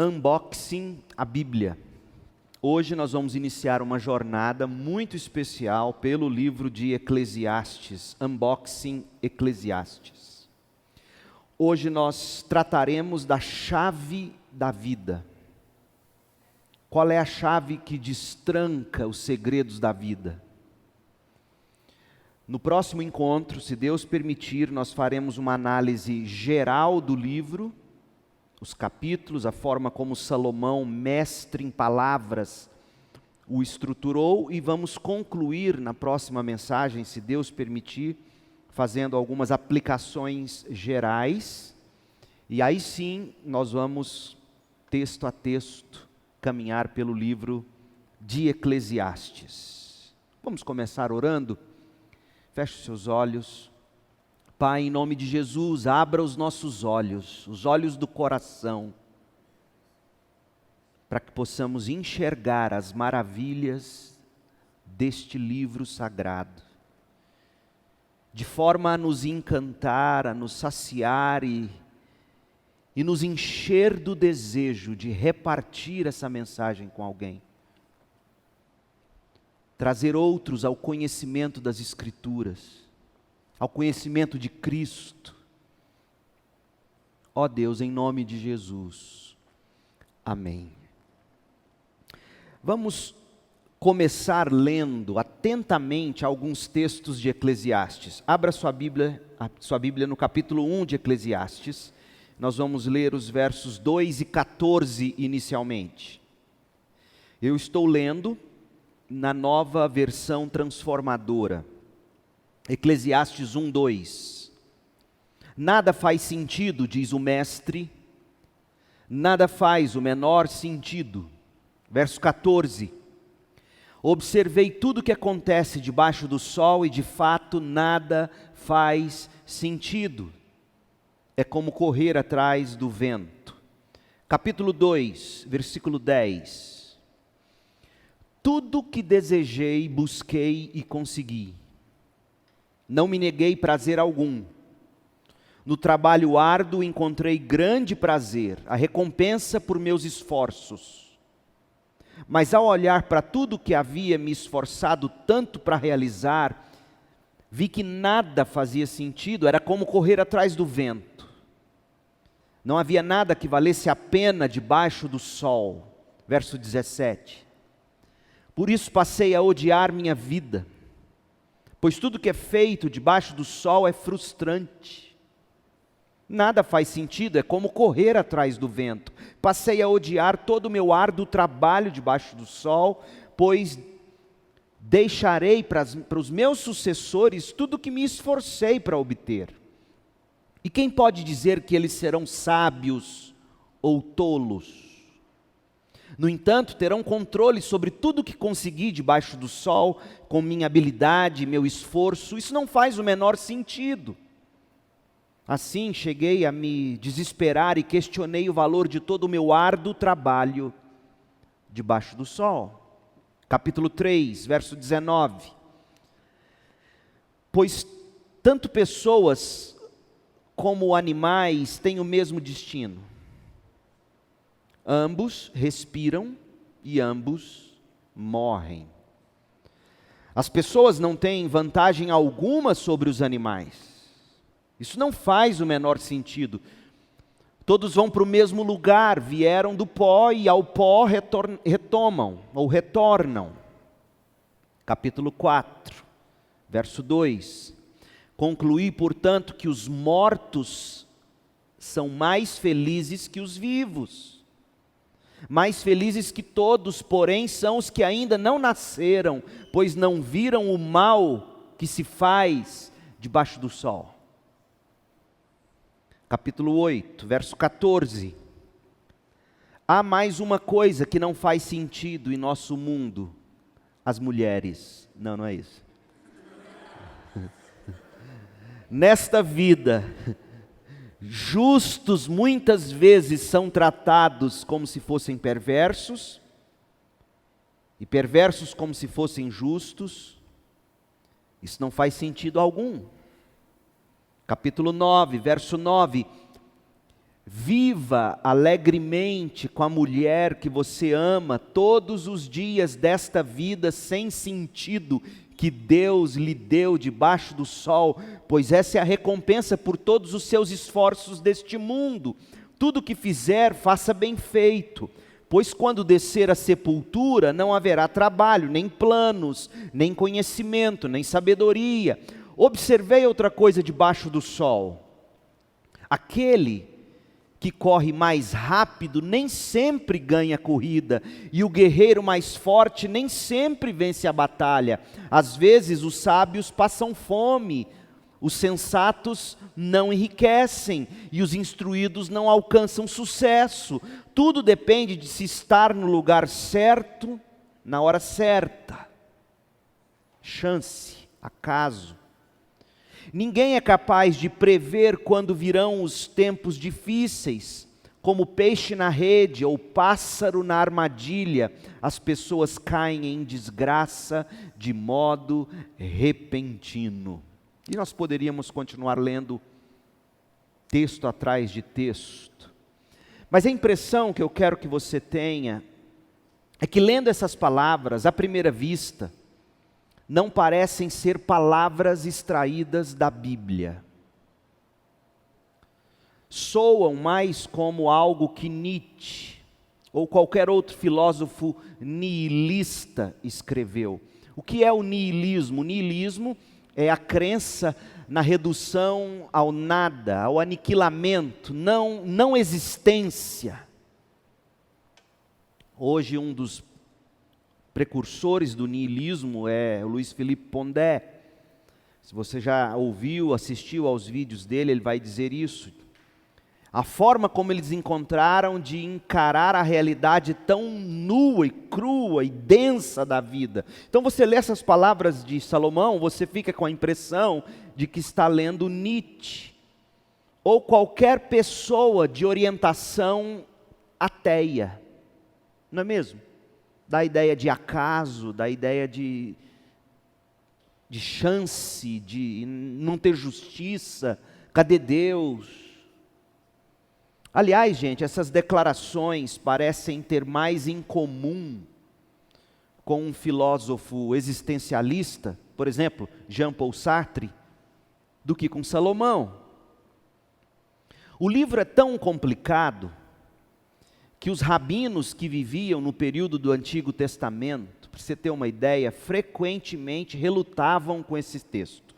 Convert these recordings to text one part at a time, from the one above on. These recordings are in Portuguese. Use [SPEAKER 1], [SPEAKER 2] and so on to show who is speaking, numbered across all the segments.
[SPEAKER 1] Unboxing a Bíblia. Hoje nós vamos iniciar uma jornada muito especial pelo livro de Eclesiastes, Unboxing Eclesiastes. Hoje nós trataremos da chave da vida. Qual é a chave que destranca os segredos da vida? No próximo encontro, se Deus permitir, nós faremos uma análise geral do livro, os capítulos, a forma como Salomão, mestre em palavras, o estruturou, e vamos concluir na próxima mensagem, se Deus permitir, fazendo algumas aplicações gerais, e aí sim nós vamos, texto a texto, caminhar pelo livro de Eclesiastes. Vamos começar orando? Feche os seus olhos. Pai, em nome de Jesus, abra os nossos olhos, os olhos do coração, para que possamos enxergar as maravilhas deste livro sagrado, de forma a nos encantar, a nos saciar e nos encher do desejo de repartir essa mensagem com alguém. Trazer outros ao conhecimento das Escrituras, ao conhecimento de Cristo. Ó Deus, em nome de Jesus. Amém. Vamos começar lendo atentamente alguns textos de Eclesiastes. Abra sua Bíblia no capítulo 1 de Eclesiastes. Nós vamos ler os versos 2 e 14 inicialmente. Eu estou lendo na Nova Versão Transformadora. Eclesiastes 1:2. Nada faz sentido, diz o mestre, nada faz o menor sentido. Verso 14. Observei tudo o que acontece debaixo do sol e de fato nada faz sentido. É como correr atrás do vento. Capítulo 2, versículo 10. Tudo que desejei, busquei e consegui. Não me neguei prazer algum. No trabalho árduo encontrei grande prazer, a recompensa por meus esforços. Mas ao olhar para tudo que havia me esforçado tanto para realizar, vi que nada fazia sentido, era como correr atrás do vento. Não havia nada que valesse a pena debaixo do sol. Verso 17. Por isso passei a odiar minha vida, pois tudo que é feito debaixo do sol é frustrante. Nada faz sentido, é como correr atrás do vento. Passei a odiar todo o meu árduo trabalho debaixo do sol, pois deixarei para os meus sucessores tudo o que me esforcei para obter. E quem pode dizer que eles serão sábios ou tolos? No entanto, terão controle sobre tudo que consegui debaixo do sol, com minha habilidade, meu esforço. Isso não faz o menor sentido. Assim, cheguei a me desesperar e questionei o valor de todo o meu árduo trabalho debaixo do sol. Capítulo 3, verso 19. Pois tanto pessoas como animais têm o mesmo destino. Ambos respiram e ambos morrem. As pessoas não têm vantagem alguma sobre os animais. Isso não faz o menor sentido. Todos vão para o mesmo lugar, vieram do pó e ao pó retomam ou retornam. Capítulo 4, verso 2. Concluí, portanto, que os mortos são mais felizes que os vivos. Mais felizes que todos, porém, são os que ainda não nasceram, pois não viram o mal que se faz debaixo do sol. Capítulo 8, verso 14. Há mais uma coisa que não faz sentido em nosso mundo: as mulheres. Não é isso. Nesta vida, justos muitas vezes são tratados como se fossem perversos, e perversos como se fossem justos. Isso não faz sentido algum. Capítulo 9, verso 9. Viva alegremente com a mulher que você ama todos os dias desta vida sem sentido que Deus lhe deu debaixo do sol, pois essa é a recompensa por todos os seus esforços deste mundo. Tudo que fizer, faça bem feito, pois quando descer à sepultura não haverá trabalho, nem planos, nem conhecimento, nem sabedoria. Observei outra coisa debaixo do sol. Aquele que corre mais rápido nem sempre ganha a corrida, e o guerreiro mais forte nem sempre vence a batalha. Às vezes os sábios passam fome, os sensatos não enriquecem, e os instruídos não alcançam sucesso. Tudo depende de se estar no lugar certo, na hora certa. Chance, acaso. Ninguém é capaz de prever quando virão os tempos difíceis. Como peixe na rede ou pássaro na armadilha, as pessoas caem em desgraça de modo repentino. E nós poderíamos continuar lendo texto atrás de texto. Mas a impressão que eu quero que você tenha é que, lendo essas palavras, à primeira vista, não parecem ser palavras extraídas da Bíblia. Soam mais como algo que Nietzsche ou qualquer outro filósofo nihilista escreveu. O que é o nihilismo? O nihilismo é a crença na redução ao nada, ao aniquilamento, não existência. Hoje um dos precursores do nihilismo é o Luiz Felipe Pondé. Se você já ouviu, assistiu aos vídeos dele, ele vai dizer isso. A forma como eles encontraram de encarar a realidade tão nua e crua e densa da vida. Então você lê essas palavras de Salomão, você fica com a impressão de que está lendo Nietzsche, ou qualquer pessoa de orientação ateia, não é mesmo? Da ideia de acaso, da ideia de chance, de não ter justiça, cadê Deus? Aliás, gente, essas declarações parecem ter mais em comum com um filósofo existencialista, por exemplo, Jean-Paul Sartre, do que com Salomão. O livro é tão complicado que os rabinos que viviam no período do Antigo Testamento, para você ter uma ideia, frequentemente relutavam com esse texto.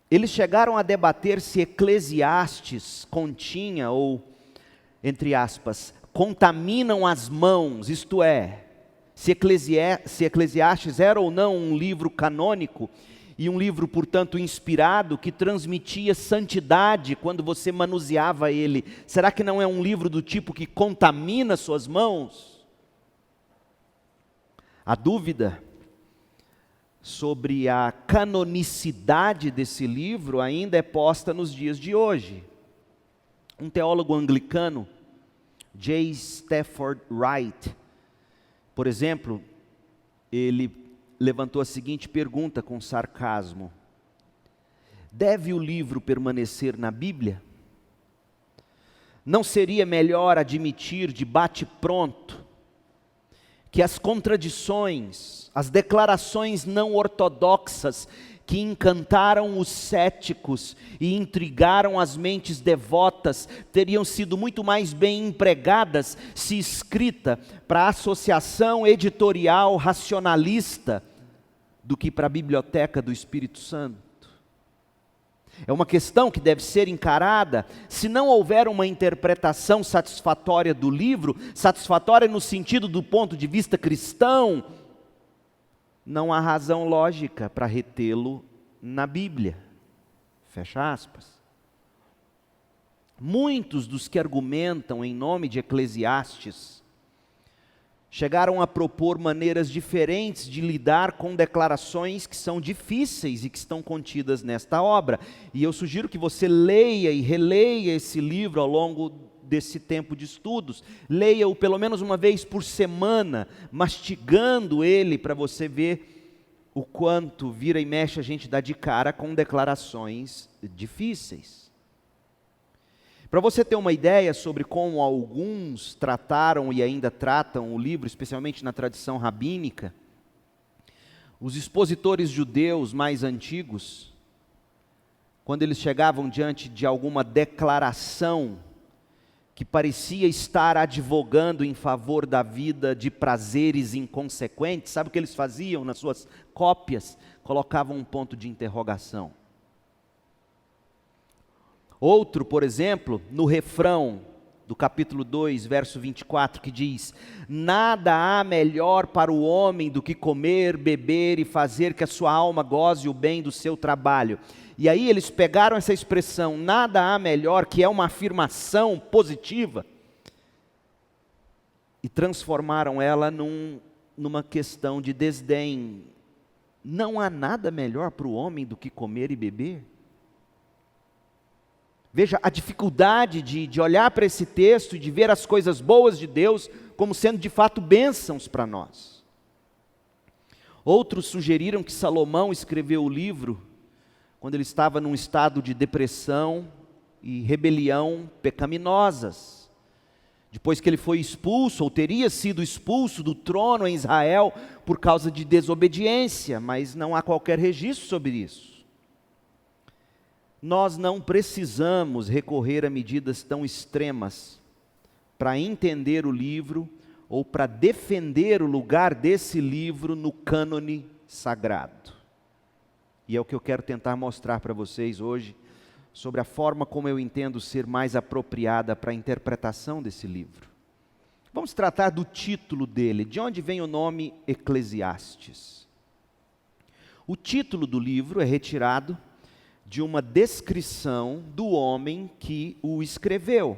[SPEAKER 1] Eles chegaram a debater se Eclesiastes continha, ou, entre aspas, contaminam as mãos, isto é, se Eclesiastes era ou não um livro canônico, e um livro, portanto, inspirado, que transmitia santidade quando você manuseava ele. Será que não é um livro do tipo que contamina suas mãos? A dúvida sobre a canonicidade desse livro ainda é posta nos dias de hoje. Um teólogo anglicano, J. Stafford Wright, por exemplo, ele levantou a seguinte pergunta com sarcasmo: deve o livro permanecer na Bíblia? Não seria melhor admitir de bate-pronto que as contradições, as declarações não ortodoxas que encantaram os céticos e intrigaram as mentes devotas teriam sido muito mais bem empregadas se escrita para a associação editorial racionalista do que para a biblioteca do Espírito Santo? É uma questão que deve ser encarada. Se não houver uma interpretação satisfatória do livro, satisfatória no sentido do ponto de vista cristão, não há razão lógica para retê-lo na Bíblia. Fecha aspas. Muitos dos que argumentam em nome de Eclesiastes chegaram a propor maneiras diferentes de lidar com declarações que são difíceis e que estão contidas nesta obra. E eu sugiro que você leia e releia esse livro ao longo desse tempo de estudos. Leia-o pelo menos uma vez por semana, mastigando ele para você ver o quanto vira e mexe a gente dá de cara com declarações difíceis. Para você ter uma ideia sobre como alguns trataram e ainda tratam o livro, especialmente na tradição rabínica, os expositores judeus mais antigos, quando eles chegavam diante de alguma declaração que parecia estar advogando em favor da vida de prazeres inconsequentes, sabe o que eles faziam nas suas cópias? Colocavam um ponto de interrogação. Outro, por exemplo, no refrão do capítulo 2, verso 24, que diz: nada há melhor para o homem do que comer, beber e fazer que a sua alma goze o bem do seu trabalho. E aí eles pegaram essa expressão, nada há melhor, que é uma afirmação positiva, e transformaram ela numa questão de desdém. Não há nada melhor para o homem do que comer e beber? Veja a dificuldade de olhar para esse texto e de ver as coisas boas de Deus como sendo de fato bênçãos para nós. Outros sugeriram que Salomão escreveu o livro quando ele estava num estado de depressão e rebelião pecaminosas. Depois que ele foi expulso, ou teria sido expulso do trono em Israel por causa de desobediência, mas não há qualquer registro sobre isso. Nós não precisamos recorrer a medidas tão extremas para entender o livro ou para defender o lugar desse livro no cânone sagrado. E é o que eu quero tentar mostrar para vocês hoje, sobre a forma como eu entendo ser mais apropriada para a interpretação desse livro. Vamos tratar do título dele, de onde vem o nome Eclesiastes. O título do livro é retirado de uma descrição do homem que o escreveu.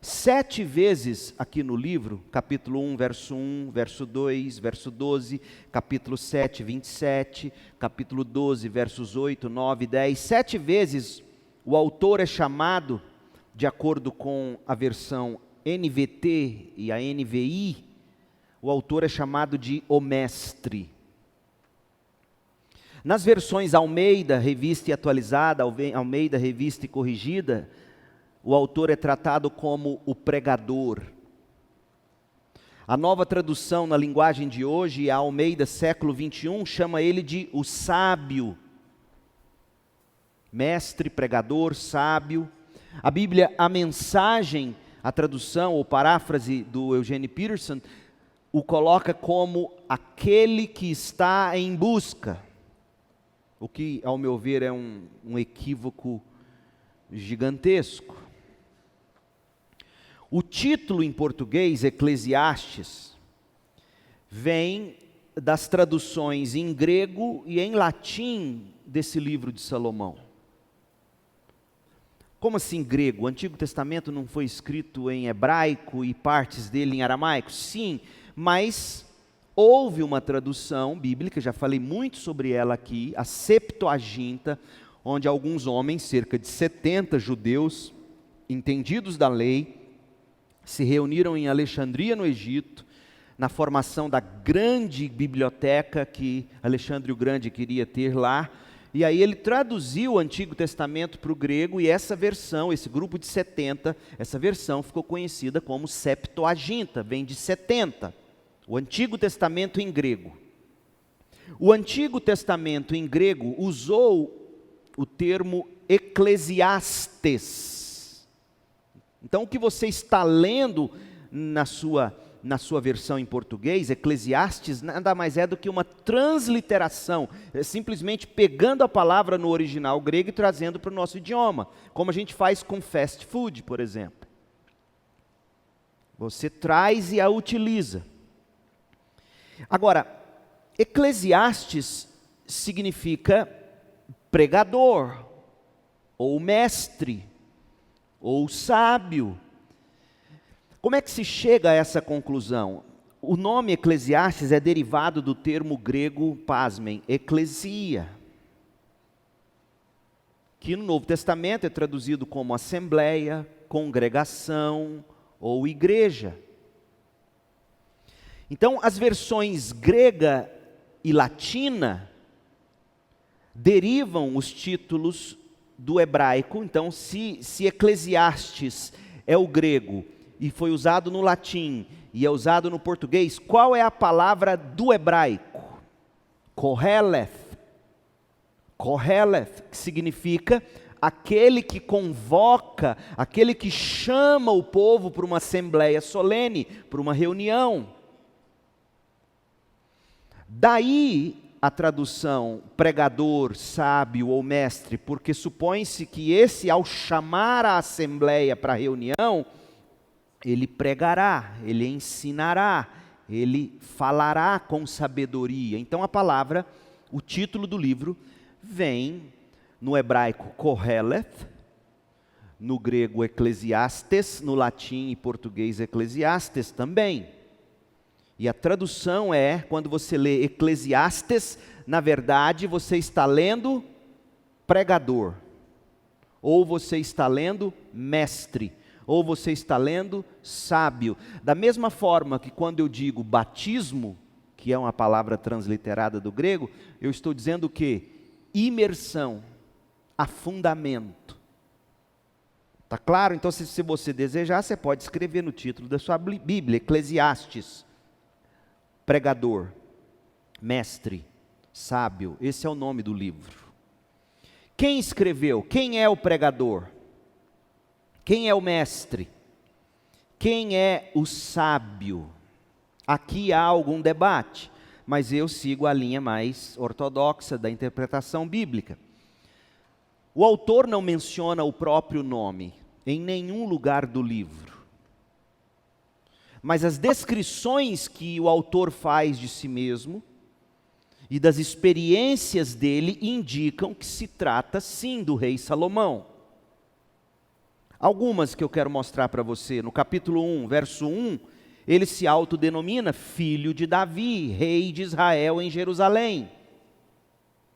[SPEAKER 1] 7 vezes aqui no livro, capítulo 1, verso 2, verso 12, capítulo 7, 27, capítulo 12, versos 8, 9, 10, 7 vezes o autor é chamado, de acordo com a versão NVT e a NVI, o autor é chamado de o mestre. Nas versões Almeida, Revista e Atualizada, Almeida, Revista e Corrigida, o autor é tratado como o pregador. A nova tradução na linguagem de hoje, a Almeida século 21, chama ele de o sábio. Mestre, pregador, sábio. A Bíblia, a Mensagem, a tradução ou paráfrase do Eugene Peterson, o coloca como aquele que está em busca. O que, ao meu ver, é um equívoco gigantesco. O título em português, Eclesiastes, vem das traduções em grego e em latim desse livro de Salomão. Como assim grego? O Antigo Testamento não foi escrito em hebraico e partes dele em aramaico? Sim, mas houve uma tradução bíblica, já falei muito sobre ela aqui, a Septuaginta, onde alguns homens, cerca de 70 judeus, entendidos da lei, se reuniram em Alexandria, no Egito, na formação da grande biblioteca que Alexandre o Grande queria ter lá, e aí ele traduziu o Antigo Testamento para o grego, e essa versão, esse grupo de 70, essa versão ficou conhecida como Septuaginta, vem de 70. O Antigo Testamento em grego. O Antigo Testamento em grego usou o termo Eclesiastes. Então, o que você está lendo na sua versão em português, Eclesiastes, nada mais é do que uma transliteração, é simplesmente pegando a palavra no original grego e trazendo para o nosso idioma, como a gente faz com fast food, por exemplo. Você traz e a utiliza. Agora, Eclesiastes significa pregador, ou mestre, ou sábio. Como é que se chega a essa conclusão? O nome Eclesiastes é derivado do termo grego, pasmem, eclesia, que no Novo Testamento é traduzido como assembleia, congregação ou igreja. Então, as versões grega e latina derivam os títulos do hebraico. Então, se Eclesiastes é o grego e foi usado no latim e é usado no português, qual é a palavra do hebraico? Koheleth. Koheleth, que significa aquele que convoca, aquele que chama o povo para uma assembleia solene, para uma reunião. Daí a tradução pregador, sábio ou mestre, porque supõe-se que esse, ao chamar a assembleia para a reunião, ele pregará, ele ensinará, ele falará com sabedoria. Então a palavra, o título do livro, vem no hebraico Koheleth, no grego Eclesiastes, no latim e português Eclesiastes também. E a tradução é, quando você lê Eclesiastes, na verdade você está lendo pregador, ou você está lendo mestre, ou você está lendo sábio. Da mesma forma que quando eu digo batismo, que é uma palavra transliterada do grego, eu estou dizendo o quê? Imersão, afundamento. Está claro? Então, se você desejar, você pode escrever no título da sua Bíblia, Eclesiastes, pregador, mestre, sábio. Esse é o nome do livro. Quem escreveu? Quem é o pregador? Quem é o mestre? Quem é o sábio? Aqui há algum debate, mas eu sigo a linha mais ortodoxa da interpretação bíblica. O autor não menciona o próprio nome em nenhum lugar do livro. Mas as descrições que o autor faz de si mesmo e das experiências dele indicam que se trata sim do rei Salomão. Algumas que eu quero mostrar para você. No capítulo 1, verso 1, ele se autodenomina filho de Davi, rei de Israel em Jerusalém.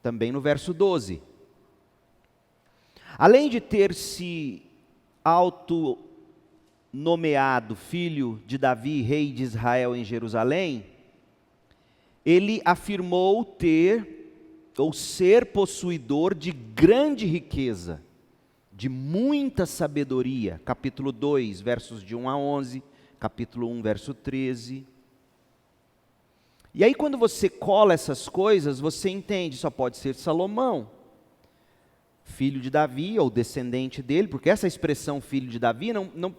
[SPEAKER 1] Também no verso 12. Além de ter se autonomeado filho de Davi, rei de Israel em Jerusalém, ele afirmou ter ou ser possuidor de grande riqueza, de muita sabedoria. Capítulo 2, versos de 1 a 11, capítulo 1, verso 13. E aí quando você cola essas coisas, você entende, só pode ser Salomão, filho de Davi, ou descendente dele, porque essa expressão filho de Davi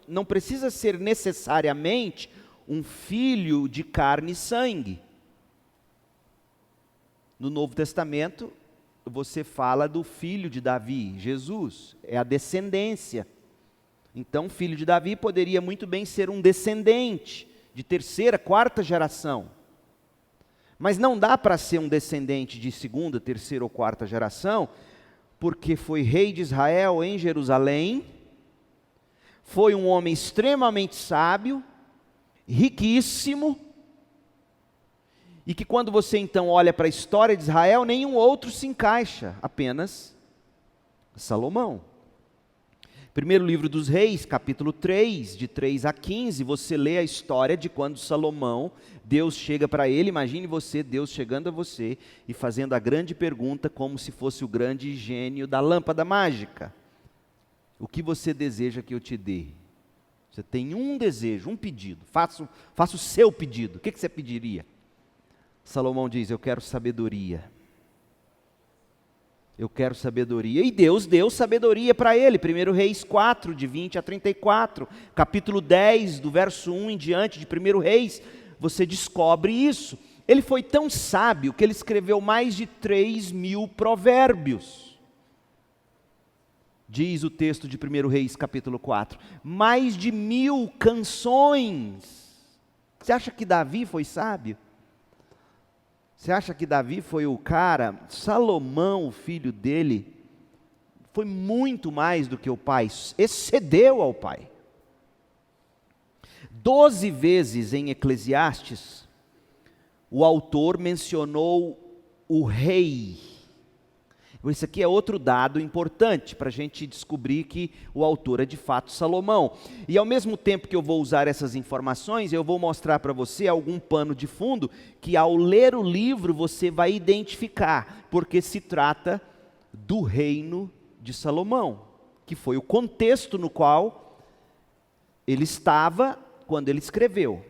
[SPEAKER 1] não precisa ser necessariamente um filho de carne e sangue. No Novo Testamento, você fala do filho de Davi, Jesus, é a descendência. Então, filho de Davi poderia muito bem ser um descendente de terceira, quarta geração. Mas não dá para ser um descendente de segunda, terceira ou quarta geração, porque foi rei de Israel em Jerusalém, foi um homem extremamente sábio, riquíssimo, e que quando você então olha para a história de Israel, nenhum outro se encaixa, apenas Salomão. Primeiro livro dos Reis, capítulo 3, de 3 a 15, você lê a história de quando Salomão, Deus chega para ele, imagine você, Deus chegando a você e fazendo a grande pergunta como se fosse o grande gênio da lâmpada mágica. O que você deseja que eu te dê? Você tem um desejo, um pedido, faça o seu pedido. O que você pediria? Salomão diz, eu quero sabedoria. Eu quero sabedoria. E Deus deu sabedoria para ele. 1 Reis 4, de 20 a 34. Capítulo 10, do verso 1 em diante, de 1 Reis, você descobre isso. Ele foi tão sábio que ele escreveu mais de 3.000 provérbios. Diz o texto de 1 Reis, capítulo 4. Mais de 1.000 canções. Você acha que Davi foi sábio? Você acha que Davi foi o cara? Salomão, o filho dele, foi muito mais do que o pai, excedeu ao pai. 12 vezes em Eclesiastes, o autor mencionou o rei. Isso aqui é outro dado importante para a gente descobrir que o autor é de fato Salomão. E ao mesmo tempo que eu vou usar essas informações, eu vou mostrar para você algum pano de fundo que ao ler o livro você vai identificar, porque se trata do reino de Salomão, que foi o contexto no qual ele estava quando ele escreveu.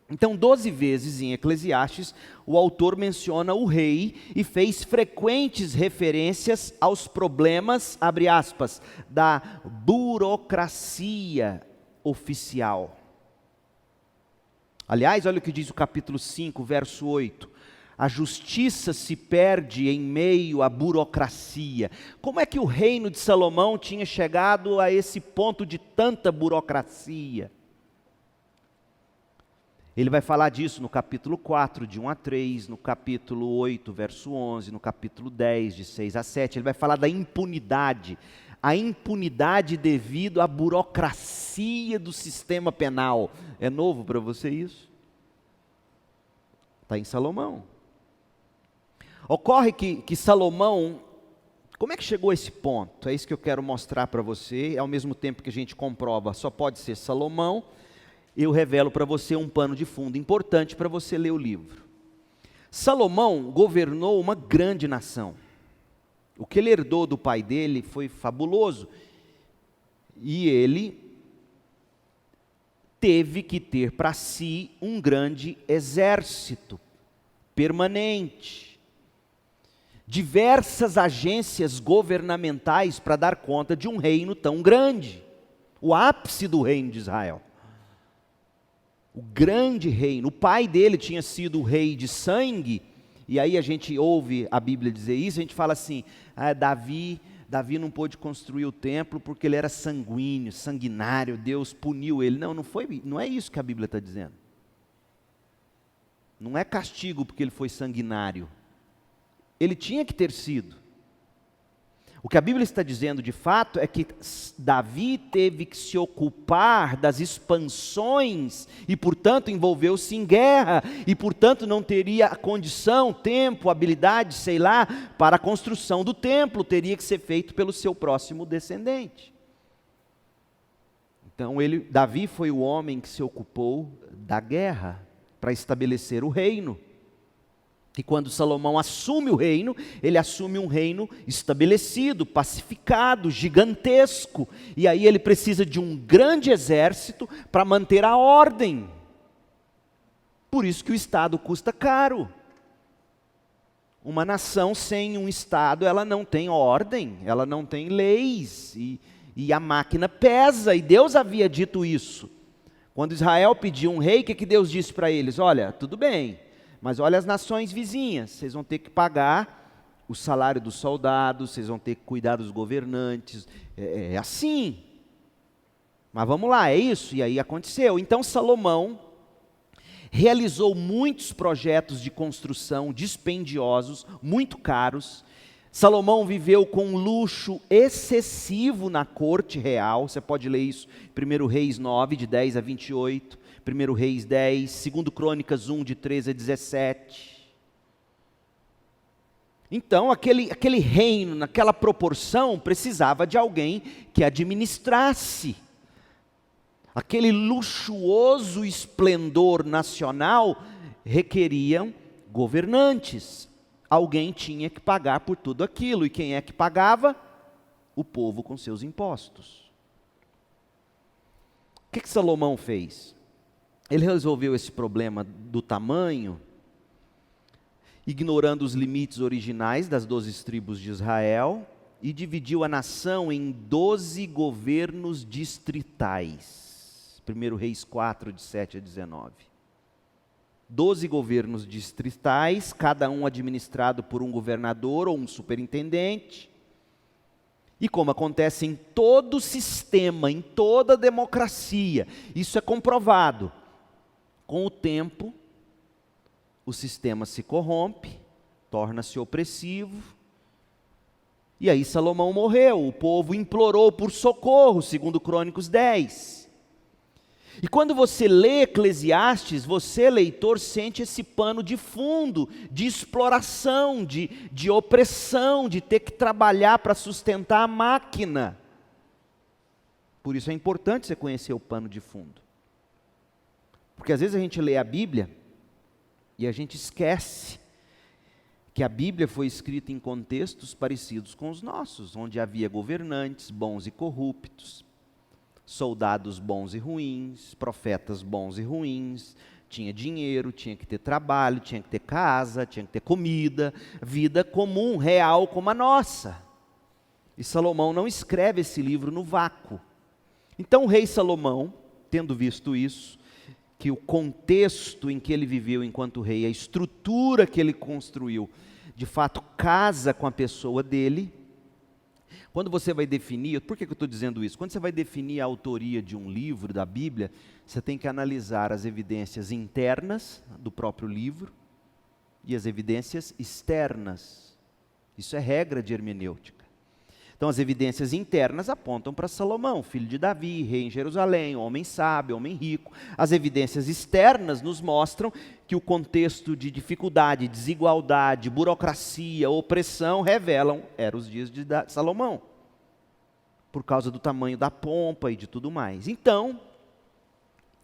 [SPEAKER 1] Então, 12 vezes em Eclesiastes, o autor menciona o rei e fez frequentes referências aos problemas, abre aspas, da burocracia oficial. Aliás, olha o que diz o capítulo 5, verso 8. A justiça se perde em meio à burocracia. Como é que o reino de Salomão tinha chegado a esse ponto de tanta burocracia? Ele vai falar disso no capítulo 4, de 1 a 3, no capítulo 8, verso 11, no capítulo 10, de 6 a 7. Ele vai falar da impunidade. A impunidade devido à burocracia do sistema penal. É novo para você isso? Está em Salomão. Ocorre que Salomão, como é que chegou a esse ponto? É isso que eu quero mostrar para você, ao mesmo tempo que a gente comprova, só pode ser Salomão. Eu revelo para você um pano de fundo importante para você ler o livro. Salomão governou uma grande nação. O que ele herdou do pai dele foi fabuloso. E ele teve que ter para si um grande exército permanente. Diversas agências governamentais para dar conta de um reino tão grande. O ápice do reino de Israel. O grande reino. O pai dele tinha sido o rei de sangue, e aí a gente ouve a Bíblia dizer isso, a gente fala assim, Davi não pôde construir o templo porque ele era sanguíneo, sanguinário, Deus puniu ele. Não é isso que a Bíblia está dizendo. Não é castigo porque ele foi sanguinário. Ele tinha que ter sido. O que a Bíblia está dizendo de fato é que Davi teve que se ocupar das expansões e, portanto, envolveu-se em guerra e, portanto, não teria condição, tempo, habilidade, sei lá, para a construção do templo, teria que ser feito pelo seu próximo descendente. Então, Davi foi o homem que se ocupou da guerra para estabelecer o reino. E quando Salomão assume o reino, ele assume um reino estabelecido, pacificado, gigantesco. E aí ele precisa de um grande exército para manter a ordem. Por isso que o Estado custa caro. Uma nação sem um Estado, ela não tem ordem, ela não tem leis. E a máquina pesa, e Deus havia dito isso. Quando Israel pediu um rei, o que Deus disse para eles? Olha, tudo bem. Mas olha as nações vizinhas, vocês vão ter que pagar o salário dos soldados, vocês vão ter que cuidar dos governantes, é assim. Mas vamos lá, é isso, e aí aconteceu. Então Salomão realizou muitos projetos de construção dispendiosos, muito caros. Salomão viveu com um luxo excessivo na corte real, você pode ler isso em 1 Reis 9, de 10 a 28. 1 Reis 10, 2 Crônicas 1, de 13 a 17. Então, aquele reino, naquela proporção, precisava de alguém que administrasse. Aquele luxuoso esplendor nacional requeriam governantes. Alguém tinha que pagar por tudo aquilo. E quem é que pagava? O povo com seus impostos. O que Salomão fez? Ele resolveu esse problema do tamanho, ignorando os limites originais das 12 tribos de Israel, e dividiu a nação em 12 governos distritais. 1 Reis 4, de 7 a 19. 12 governos distritais, cada um administrado por um governador ou um superintendente. E como acontece em todo sistema, em toda democracia, isso é comprovado. Com o tempo, o sistema se corrompe, torna-se opressivo, e aí Salomão morreu, o povo implorou por socorro, segundo Crônicas 10. E quando você lê Eclesiastes, você, leitor, sente esse pano de fundo, de exploração, de opressão, de ter que trabalhar para sustentar a máquina. Por isso é importante você conhecer o pano de fundo. Porque às vezes a gente lê a Bíblia e a gente esquece que a Bíblia foi escrita em contextos parecidos com os nossos, onde havia governantes bons e corruptos, soldados bons e ruins, profetas bons e ruins, tinha dinheiro, tinha que ter trabalho, tinha que ter casa, tinha que ter comida, vida comum, real como a nossa. E Salomão não escreve esse livro no vácuo. Então o rei Salomão, tendo visto isso, que o contexto em que ele viveu enquanto rei, a estrutura que ele construiu, de fato casa com a pessoa dele. Quando você vai definir, por que eu estou dizendo isso? Quando você vai definir a autoria de um livro da Bíblia, você tem que analisar as evidências internas do próprio livro e as evidências externas. Isso é regra de hermenêutica. Então as evidências internas apontam para Salomão, filho de Davi, rei em Jerusalém, homem sábio, homem rico. As evidências externas nos mostram que o contexto de dificuldade, desigualdade, burocracia, opressão revelam, eram os dias de Salomão, por causa do tamanho da pompa e de tudo mais. Então,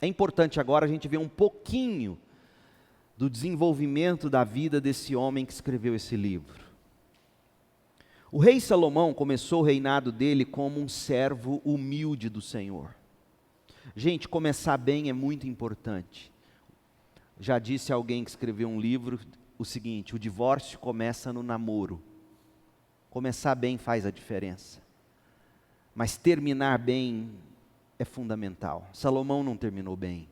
[SPEAKER 1] é importante agora a gente ver um pouquinho do desenvolvimento da vida desse homem que escreveu esse livro. O rei Salomão começou o reinado dele como um servo humilde do Senhor. Gente, começar bem é muito importante. Já disse alguém que escreveu um livro o seguinte: o divórcio começa no namoro. Começar bem faz a diferença. Mas terminar bem é fundamental. Salomão não terminou bem.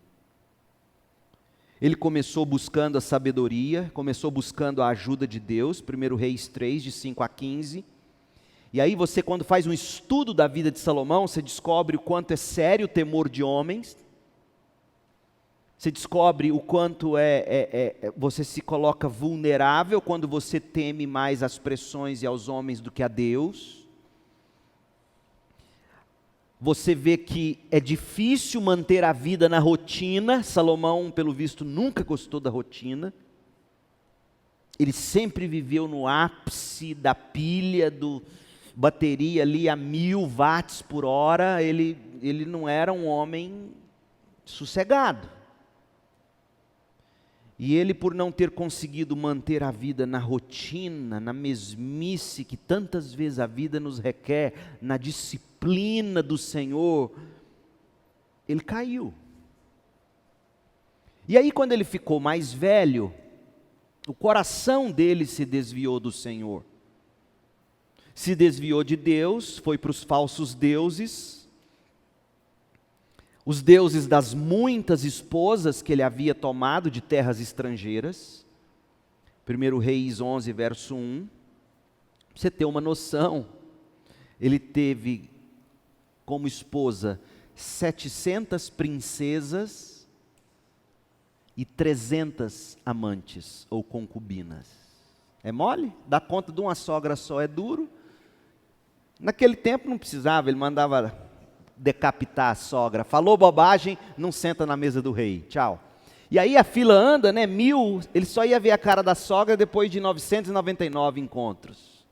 [SPEAKER 1] Ele começou buscando a sabedoria, começou buscando a ajuda de Deus, 1 Reis 3, de 5 a 15. E aí você, quando faz um estudo da vida de Salomão, você descobre o quanto é sério o temor de homens, você descobre o quanto você se coloca vulnerável quando você teme mais às pressões e aos homens do que a Deus. Você vê que é difícil manter a vida na rotina. Salomão, pelo visto, nunca gostou da rotina. Ele sempre viveu no ápice da pilha, bateria ali a 1000 watts por hora. Ele não era um homem sossegado. E ele, por não ter conseguido manter a vida na rotina, na mesmice que tantas vezes a vida nos requer, na disciplina do Senhor, ele caiu. E aí, quando ele ficou mais velho, o coração dele se desviou do Senhor. Se desviou de Deus, foi para os falsos deuses, os deuses das muitas esposas que ele havia tomado de terras estrangeiras. 1 Reis 11, verso 1. Pra você ter uma noção, ele teve como esposa 700 princesas e 300 amantes ou concubinas. É mole? Dar conta de uma sogra só é duro. Naquele tempo não precisava, ele mandava decapitar a sogra. Falou bobagem, não senta na mesa do rei. Tchau. E aí a fila anda, né? 1000, ele só ia ver a cara da sogra depois de 999 encontros.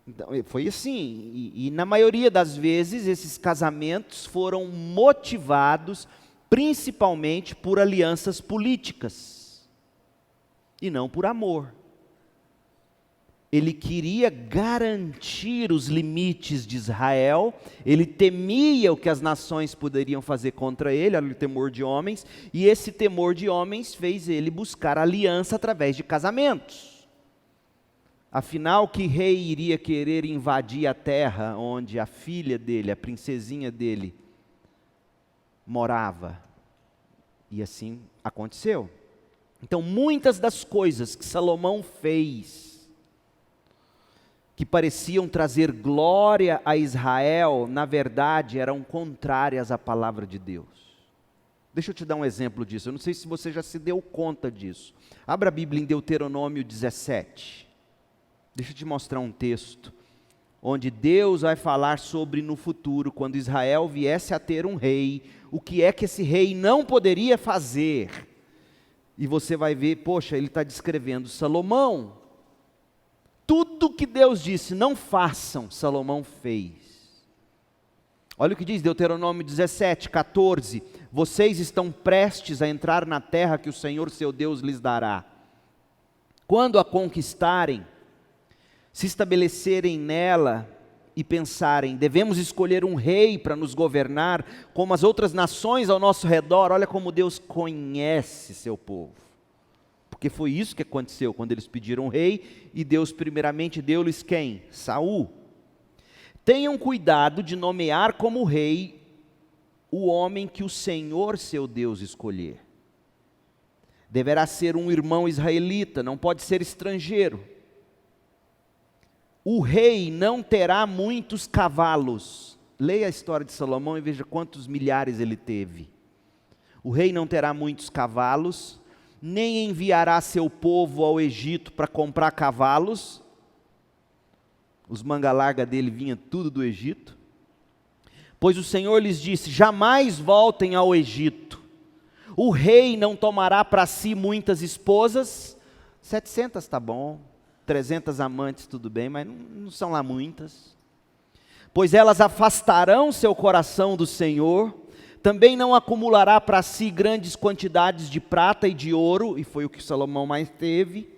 [SPEAKER 1] Então, foi assim. E na maioria das vezes, esses casamentos foram motivados principalmente por alianças políticas e não por amor. Ele queria garantir os limites de Israel, ele temia o que as nações poderiam fazer contra ele, era o temor de homens, e esse temor de homens fez ele buscar aliança através de casamentos. Afinal, que rei iria querer invadir a terra onde a filha dele, a princesinha dele, morava? E assim aconteceu. Então, muitas das coisas que Salomão fez, que pareciam trazer glória a Israel, na verdade eram contrárias à palavra de Deus. Deixa eu te dar um exemplo disso, eu não sei se você já se deu conta disso. Abra a Bíblia em Deuteronômio 17. Deixa eu te mostrar um texto, onde Deus vai falar sobre no futuro, quando Israel viesse a ter um rei, o que é que esse rei não poderia fazer. E você vai ver, poxa, ele está descrevendo Salomão. Tudo que Deus disse, não façam, Salomão fez. Olha o que diz Deuteronômio 17, 14. Vocês estão prestes a entrar na terra que o Senhor seu Deus lhes dará. Quando a conquistarem, se estabelecerem nela e pensarem, devemos escolher um rei para nos governar, como as outras nações ao nosso redor. Olha como Deus conhece seu povo. Porque foi isso que aconteceu quando eles pediram um rei, e Deus primeiramente deu-lhes quem? Saul. Tenham cuidado de nomear como rei o homem que o Senhor seu Deus escolher. Deverá ser um irmão israelita, não pode ser estrangeiro. O rei não terá muitos cavalos. Leia a história de Salomão e veja quantos milhares ele teve. O rei não terá muitos cavalos, nem enviará seu povo ao Egito para comprar cavalos. Os manga larga dele vinha tudo do Egito. Pois o Senhor lhes disse, jamais voltem ao Egito. O rei não tomará para si muitas esposas. 700 está bom, 300 amantes tudo bem, mas não são lá muitas. Pois elas afastarão seu coração do Senhor. Também não acumulará para si grandes quantidades de prata e de ouro, e foi o que Salomão mais teve.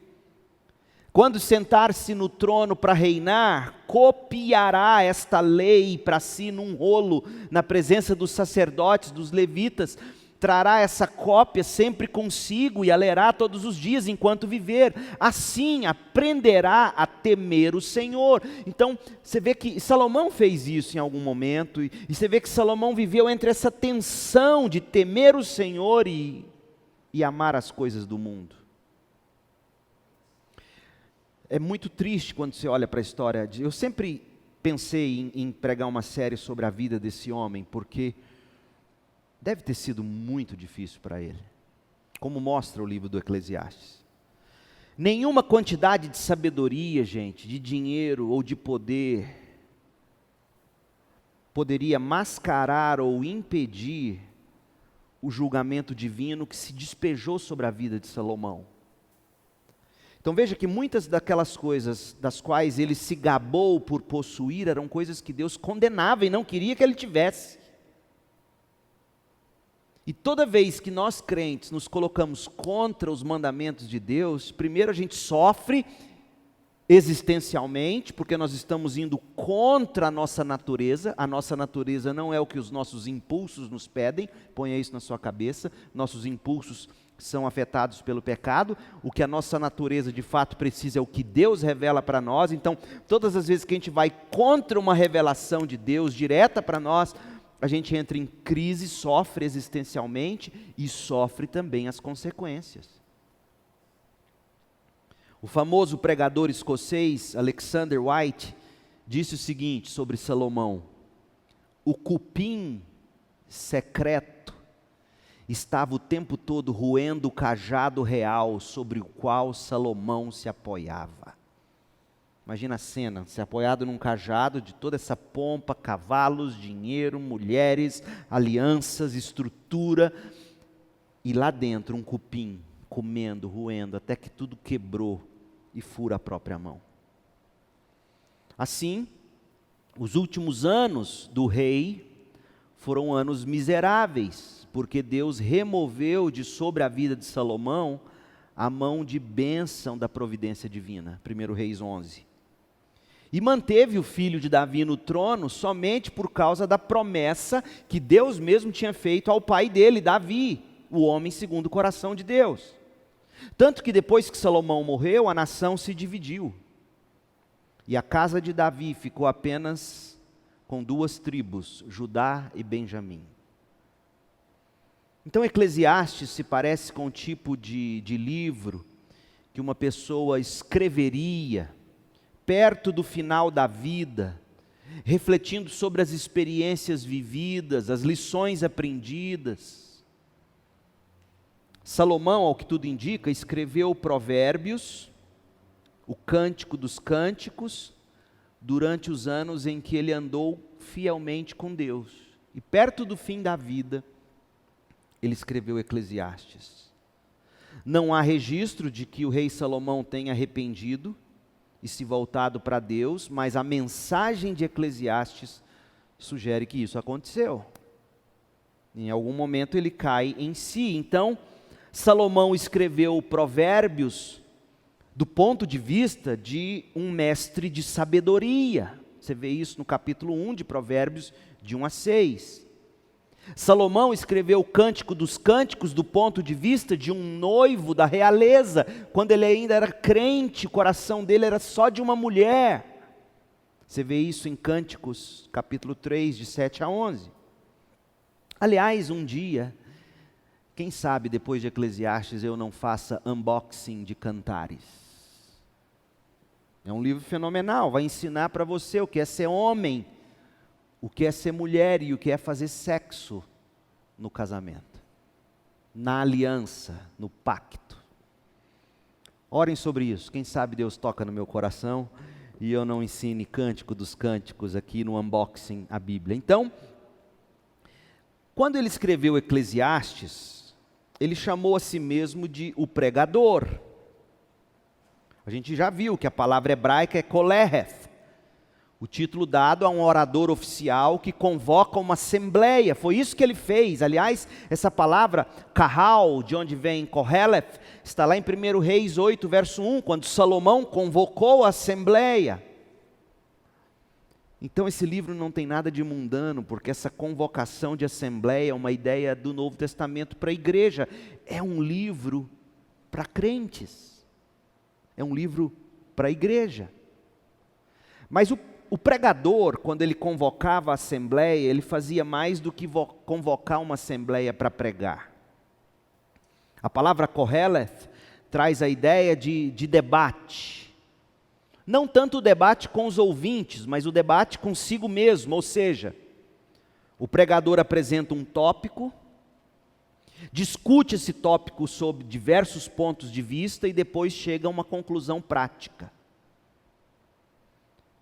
[SPEAKER 1] Quando sentar-se no trono para reinar, copiará esta lei para si num rolo, na presença dos sacerdotes, dos levitas. Trará essa cópia sempre consigo e a lerá todos os dias enquanto viver. Assim aprenderá a temer o Senhor. Então, você vê que Salomão fez isso em algum momento, e você vê que Salomão viveu entre essa tensão de temer o Senhor e amar as coisas do mundo. É muito triste quando você olha para a história. Eu sempre pensei em pregar uma série sobre a vida desse homem, porque deve ter sido muito difícil para ele, como mostra o livro do Eclesiastes. Nenhuma quantidade de sabedoria, gente, de dinheiro ou de poder, poderia mascarar ou impedir o julgamento divino que se despejou sobre a vida de Salomão. Então veja que muitas daquelas coisas das quais ele se gabou por possuir, eram coisas que Deus condenava e não queria que ele tivesse. E toda vez que nós crentes nos colocamos contra os mandamentos de Deus, primeiro a gente sofre existencialmente, porque nós estamos indo contra a nossa natureza não é o que os nossos impulsos nos pedem, ponha isso na sua cabeça, nossos impulsos são afetados pelo pecado, o que a nossa natureza de fato precisa é o que Deus revela para nós. Então, todas as vezes que a gente vai contra uma revelação de Deus direta para nós, a gente entra em crise, sofre existencialmente e sofre também as consequências. O famoso pregador escocês Alexander White disse o seguinte sobre Salomão: o cupim secreto estava o tempo todo roendo o cajado real sobre o qual Salomão se apoiava. Imagina a cena, se apoiado num cajado de toda essa pompa, cavalos, dinheiro, mulheres, alianças, estrutura, e lá dentro um cupim comendo, roendo, até que tudo quebrou e fura a própria mão. Assim, os últimos anos do rei foram anos miseráveis, porque Deus removeu de sobre a vida de Salomão a mão de bênção da providência divina, 1 Reis 11. E manteve o filho de Davi no trono somente por causa da promessa que Deus mesmo tinha feito ao pai dele, Davi, o homem segundo o coração de Deus. Tanto que depois que Salomão morreu, a nação se dividiu. E a casa de Davi ficou apenas com 2 tribos, Judá e Benjamim. Então Eclesiastes se parece com o tipo de livro que uma pessoa escreveria perto do final da vida, refletindo sobre as experiências vividas, as lições aprendidas. Salomão, ao que tudo indica, escreveu Provérbios, o Cântico dos Cânticos, durante os anos em que ele andou fielmente com Deus. E perto do fim da vida, ele escreveu Eclesiastes. Não há registro de que o rei Salomão tenha arrependido e se voltado para Deus, mas a mensagem de Eclesiastes sugere que isso aconteceu. Em algum momento ele cai em si. Então, Salomão escreveu Provérbios do ponto de vista de um mestre de sabedoria. Você vê isso no capítulo 1 de Provérbios, de 1 a 6. Salomão escreveu o Cântico dos Cânticos do ponto de vista de um noivo da realeza, quando ele ainda era crente, o coração dele era só de uma mulher. Você vê isso em Cânticos, capítulo 3, de 7 a 11. Aliás, um dia, quem sabe depois de Eclesiastes eu não faça unboxing de Cantares. É um livro fenomenal, vai ensinar para você o que é ser homem, o que é ser mulher e o que é fazer sexo no casamento, na aliança, no pacto. Orem sobre isso, quem sabe Deus toca no meu coração e eu não ensine Cântico dos Cânticos aqui no unboxing a Bíblia. Então, quando ele escreveu Eclesiastes, ele chamou a si mesmo de o pregador. A gente já viu que a palavra hebraica é kolereth, o título dado a um orador oficial que convoca uma assembleia. Foi isso que ele fez. Aliás, essa palavra kahal, de onde vem koheleth, está lá em 1 Reis 8, verso 1, quando Salomão convocou a assembleia. Então esse livro não tem nada de mundano, porque essa convocação de assembleia é uma ideia do Novo Testamento para a igreja. É um livro para crentes. É um livro para a igreja. Mas o pregador, quando ele convocava a assembleia, ele fazia mais do que convocar uma assembleia para pregar. A palavra koheleth traz a ideia de debate. Não tanto o debate com os ouvintes, mas o debate consigo mesmo, ou seja, o pregador apresenta um tópico, discute esse tópico sob diversos pontos de vista e depois chega a uma conclusão prática.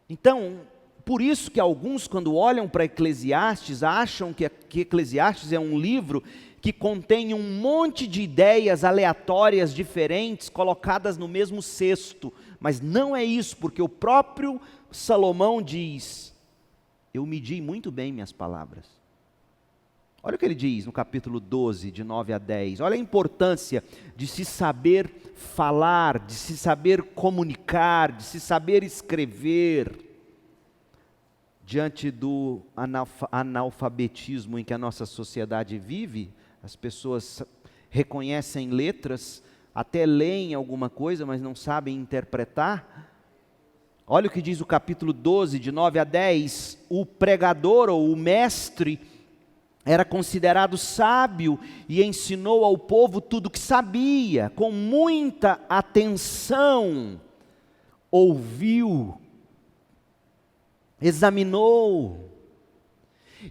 [SPEAKER 1] Então, por isso que alguns, quando olham para Eclesiastes, acham que Eclesiastes é um livro que contém um monte de ideias aleatórias, diferentes, colocadas no mesmo cesto. Mas não é isso, porque o próprio Salomão diz: eu medi muito bem minhas palavras. Olha o que ele diz no capítulo 12, de 9 a 10. Olha a importância de se saber falar, de se saber comunicar, de se saber escrever. Diante do analfabetismo em que a nossa sociedade vive, as pessoas reconhecem letras, até leem alguma coisa, mas não sabem interpretar. Olha o que diz o capítulo 12, de 9 a 10. O pregador ou o mestre era considerado sábio e ensinou ao povo tudo o que sabia, com muita atenção, ouviu, examinou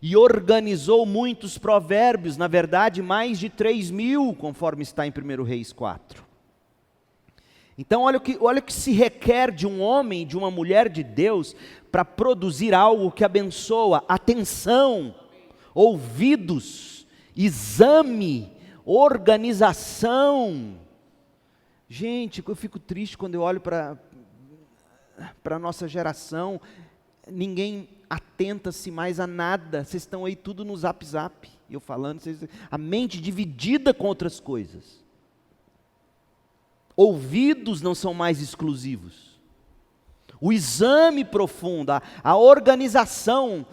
[SPEAKER 1] e organizou muitos provérbios, na verdade mais de 3.000, conforme está em 1 Reis 4. Então olha o que se requer de um homem e de uma mulher de Deus para produzir algo que abençoa: atenção, ouvidos, exame, organização. Gente, eu fico triste quando eu olho para a nossa geração. Ninguém atenta-se mais a nada. Vocês estão aí tudo no zap zap. Eu falando, a mente dividida com outras coisas. Ouvidos não são mais exclusivos. O exame profundo, a organização.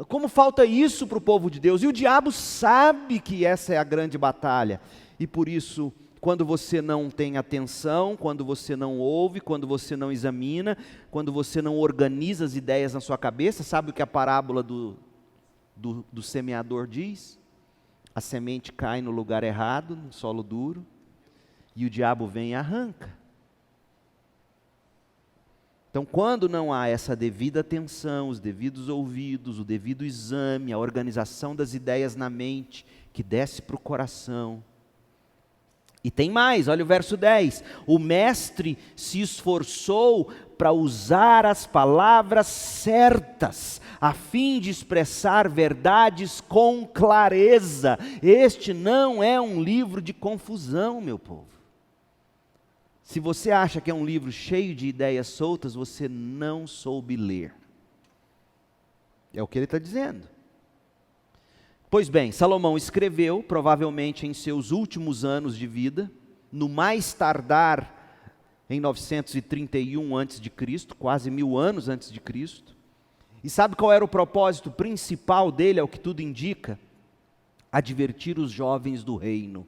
[SPEAKER 1] Como falta isso para o povo de Deus? E o diabo sabe que essa é a grande batalha. E por isso, quando você não tem atenção, quando você não ouve, quando você não examina, quando você não organiza as ideias na sua cabeça, sabe o que a parábola do semeador diz? A semente cai no lugar errado, no solo duro, e o diabo vem e arranca. Então, quando não há essa devida atenção, os devidos ouvidos, o devido exame, a organização das ideias na mente, que desce para o coração. E tem mais, olha o verso 10. O mestre se esforçou para usar as palavras certas, a fim de expressar verdades com clareza. Este não é um livro de confusão, meu povo. Se você acha que é um livro cheio de ideias soltas, você não soube ler. É o que ele está dizendo. Pois bem, Salomão escreveu, provavelmente em seus últimos anos de vida, no mais tardar em 931 a.C., quase 1000 anos antes de Cristo. E sabe qual era o propósito principal dele, ao que tudo indica? Advertir os jovens do reino.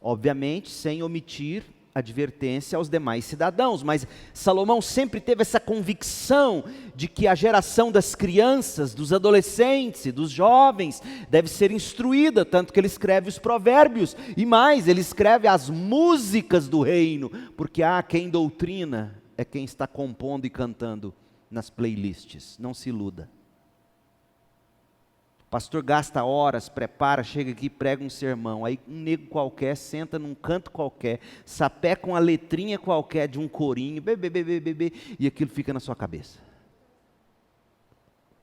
[SPEAKER 1] Obviamente, sem omitir advertência aos demais cidadãos, mas Salomão sempre teve essa convicção de que a geração das crianças, dos adolescentes, dos jovens, deve ser instruída, tanto que ele escreve os provérbios, e mais, ele escreve as músicas do reino, porque quem doutrina é quem está compondo e cantando nas playlists, não se iluda. O pastor gasta horas, prepara, chega aqui, prega um sermão, aí um nego qualquer senta num canto qualquer, sapeca uma letrinha qualquer de um corinho, bebê, e aquilo fica na sua cabeça.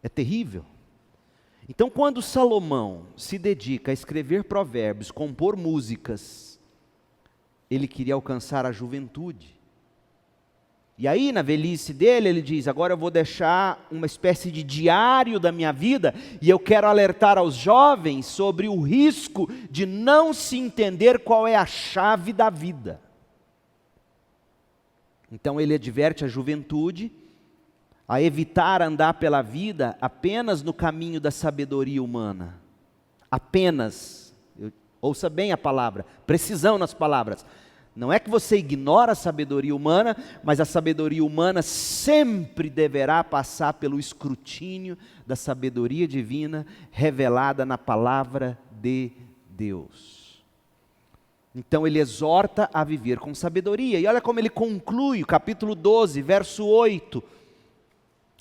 [SPEAKER 1] É terrível. Então, quando Salomão se dedica a escrever provérbios, compor músicas, ele queria alcançar a juventude. E aí, na velhice dele, ele diz: agora eu vou deixar uma espécie de diário da minha vida, e eu quero alertar aos jovens sobre o risco de não se entender qual é a chave da vida. Então ele adverte a juventude a evitar andar pela vida apenas no caminho da sabedoria humana. Apenas, ouça bem a palavra, precisão nas palavras. Não é que você ignora a sabedoria humana, mas a sabedoria humana sempre deverá passar pelo escrutínio da sabedoria divina revelada na palavra de Deus. Então ele exorta a viver com sabedoria. E olha como ele conclui, o capítulo 12, verso 8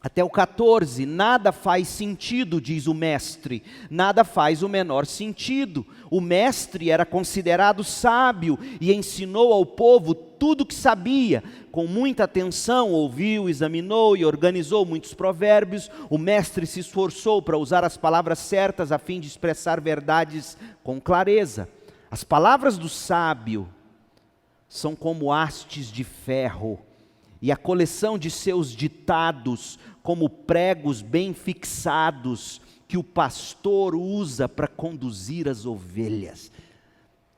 [SPEAKER 1] até o 14, nada faz sentido, diz o mestre, nada faz o menor sentido. O mestre era considerado sábio e ensinou ao povo tudo o que sabia. Com muita atenção ouviu, examinou e organizou muitos provérbios. O mestre se esforçou para usar as palavras certas a fim de expressar verdades com clareza. As palavras do sábio são como hastes de ferro, e a coleção de seus ditados como pregos bem fixados que o pastor usa para conduzir as ovelhas.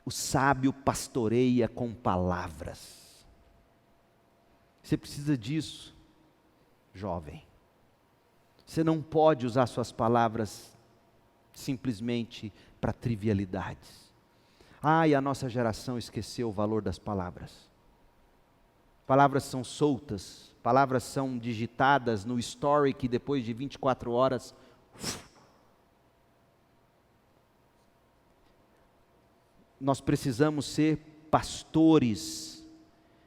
[SPEAKER 1] O sábio pastoreia com palavras. Você precisa disso, jovem. Você não pode usar suas palavras simplesmente para trivialidades. E a nossa geração esqueceu o valor das palavras. Palavras são soltas, palavras são digitadas no story que depois de 24 horas... Nós precisamos ser pastores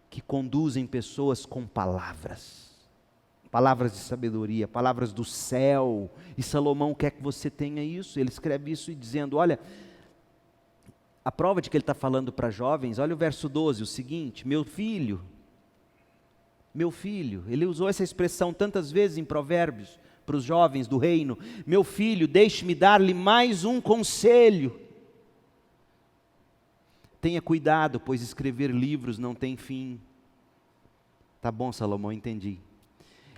[SPEAKER 1] que conduzem pessoas com palavras. Palavras de sabedoria, palavras do céu. E Salomão quer que você tenha isso. Ele escreve isso dizendo, olha... A prova de que ele está falando para jovens, olha o verso 12, o seguinte: meu filho, ele usou essa expressão tantas vezes em provérbios, para os jovens do reino. Meu filho, deixe-me dar-lhe mais um conselho. Tenha cuidado, pois escrever livros não tem fim. Tá bom, Salomão, entendi.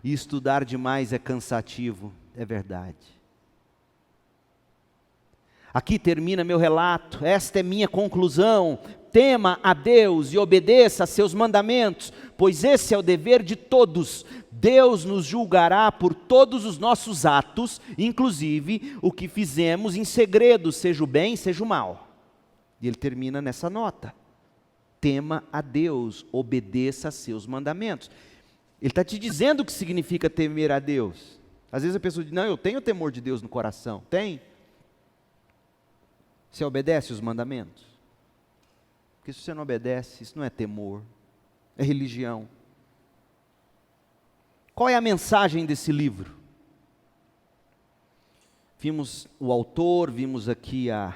[SPEAKER 1] E estudar demais é cansativo, é verdade. Aqui termina meu relato, esta é minha conclusão. Tema a Deus e obedeça a seus mandamentos, pois esse é o dever de todos. Deus nos julgará por todos os nossos atos, inclusive o que fizemos em segredo, seja o bem, seja o mal. E ele termina nessa nota: tema a Deus, obedeça a seus mandamentos. Ele está te dizendo o que significa temer a Deus. Às vezes a pessoa diz, não, eu tenho o temor de Deus no coração. Tem? Você obedece os mandamentos? Porque se você não obedece, isso não é temor, é religião. Qual é a mensagem desse livro? Vimos o autor, vimos aqui a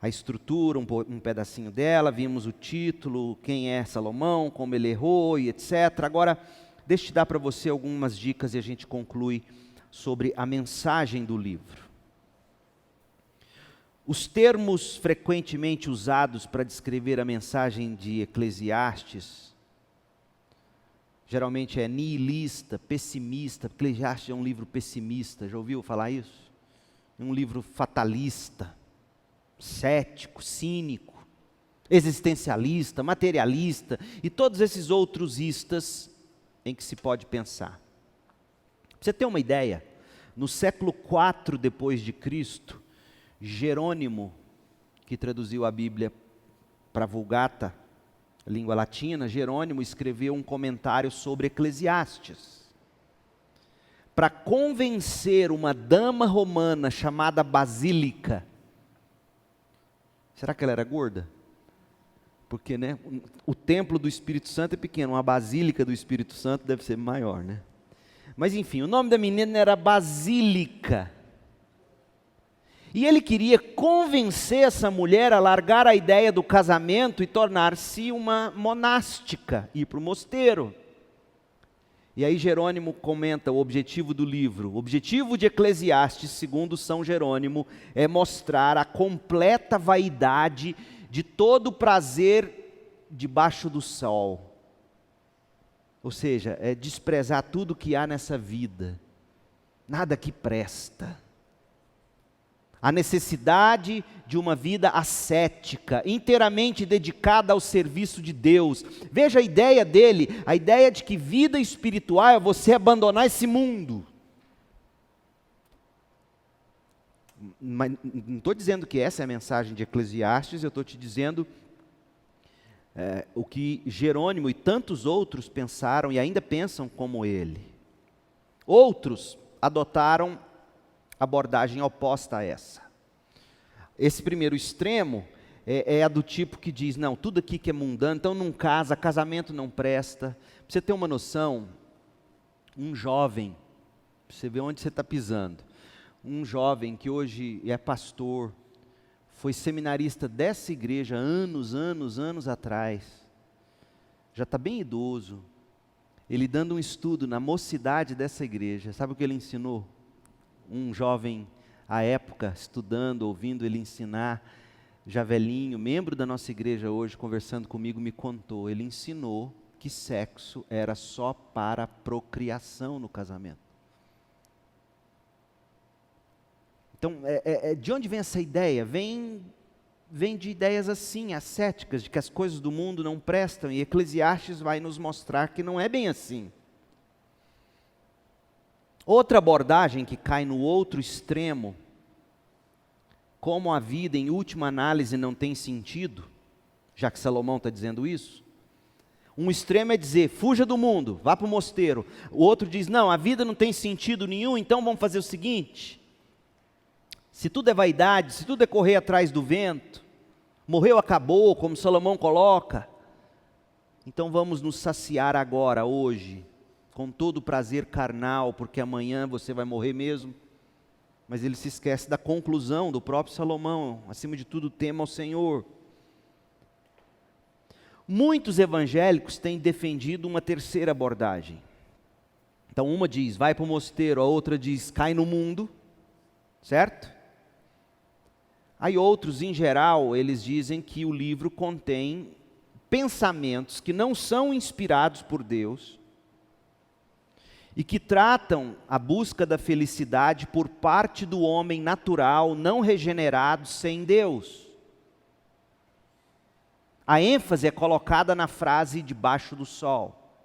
[SPEAKER 1] estrutura, um pedacinho dela, vimos o título, quem é Salomão, como ele errou e etc. Agora, deixa eu dar para você algumas dicas e a gente conclui sobre a mensagem do livro. Os termos frequentemente usados para descrever a mensagem de Eclesiastes, geralmente é nihilista, pessimista. Eclesiastes é um livro pessimista, já ouviu falar isso? É um livro fatalista, cético, cínico. existencialista, materialista e todos esses outros istas em que se pode pensar. Pra você ter uma ideia, no século IV depois de Cristo, Jerônimo, que traduziu a Bíblia para a Vulgata, língua latina, Jerônimo escreveu um comentário sobre Eclesiastes. Para convencer uma dama romana chamada Basílica, será que ela era gorda? Porque, né, o templo do Espírito Santo é pequeno, uma basílica do Espírito Santo deve ser maior, né? Mas enfim, o nome da menina era Basílica. E ele queria convencer essa mulher a largar a ideia do casamento e tornar-se uma monástica, ir para o mosteiro. E aí Jerônimo comenta o objetivo do livro. O objetivo de Eclesiastes, segundo São Jerônimo, é mostrar a completa vaidade de todo o prazer debaixo do sol. Ou seja, é desprezar tudo que há nessa vida. Nada que presta. A necessidade de uma vida ascética, inteiramente dedicada ao serviço de Deus. Veja a ideia dele, a ideia de que vida espiritual é você abandonar esse mundo. Mas não estou dizendo que essa é a mensagem de Eclesiastes, eu estou te dizendo o que Jerônimo e tantos outros pensaram e ainda pensam como ele. Outros adotaram abordagem oposta a essa. Esse primeiro extremo é a do tipo que diz, não, tudo aqui que é mundano, então não casa, casamento não presta. Para você ter uma noção, um jovem, para você ver onde você está pisando, um jovem que hoje é pastor, foi seminarista dessa igreja anos atrás, já está bem idoso, ele dando um estudo na mocidade dessa igreja, sabe o que ele ensinou? Um jovem, à época, estudando, ouvindo ele ensinar, já velhinho, membro da nossa igreja hoje, conversando comigo, me contou, ele ensinou que sexo era só para procriação no casamento. Então, de onde vem essa ideia? Vem de ideias assim, ascéticas, de que as coisas do mundo não prestam, e Eclesiastes vai nos mostrar que não é bem assim. Outra abordagem que cai no outro extremo, como a vida em última análise não tem sentido, já que Salomão está dizendo isso, um extremo é dizer, fuja do mundo, vá para o mosteiro. O outro diz, não, a vida não tem sentido nenhum, então vamos fazer o seguinte, se tudo é vaidade, se tudo é correr atrás do vento, morreu, acabou, como Salomão coloca, então vamos nos saciar agora, hoje, com todo o prazer carnal, porque amanhã você vai morrer mesmo. Mas ele se esquece da conclusão do próprio Salomão, acima de tudo, tema ao Senhor. Muitos evangélicos têm defendido uma terceira abordagem. Então uma diz, vai para o mosteiro, a outra diz, cai no mundo, certo? Aí outros, em geral, eles dizem que o livro contém pensamentos que não são inspirados por Deus, e que tratam a busca da felicidade por parte do homem natural, não regenerado, sem Deus. A ênfase é colocada na frase debaixo do sol.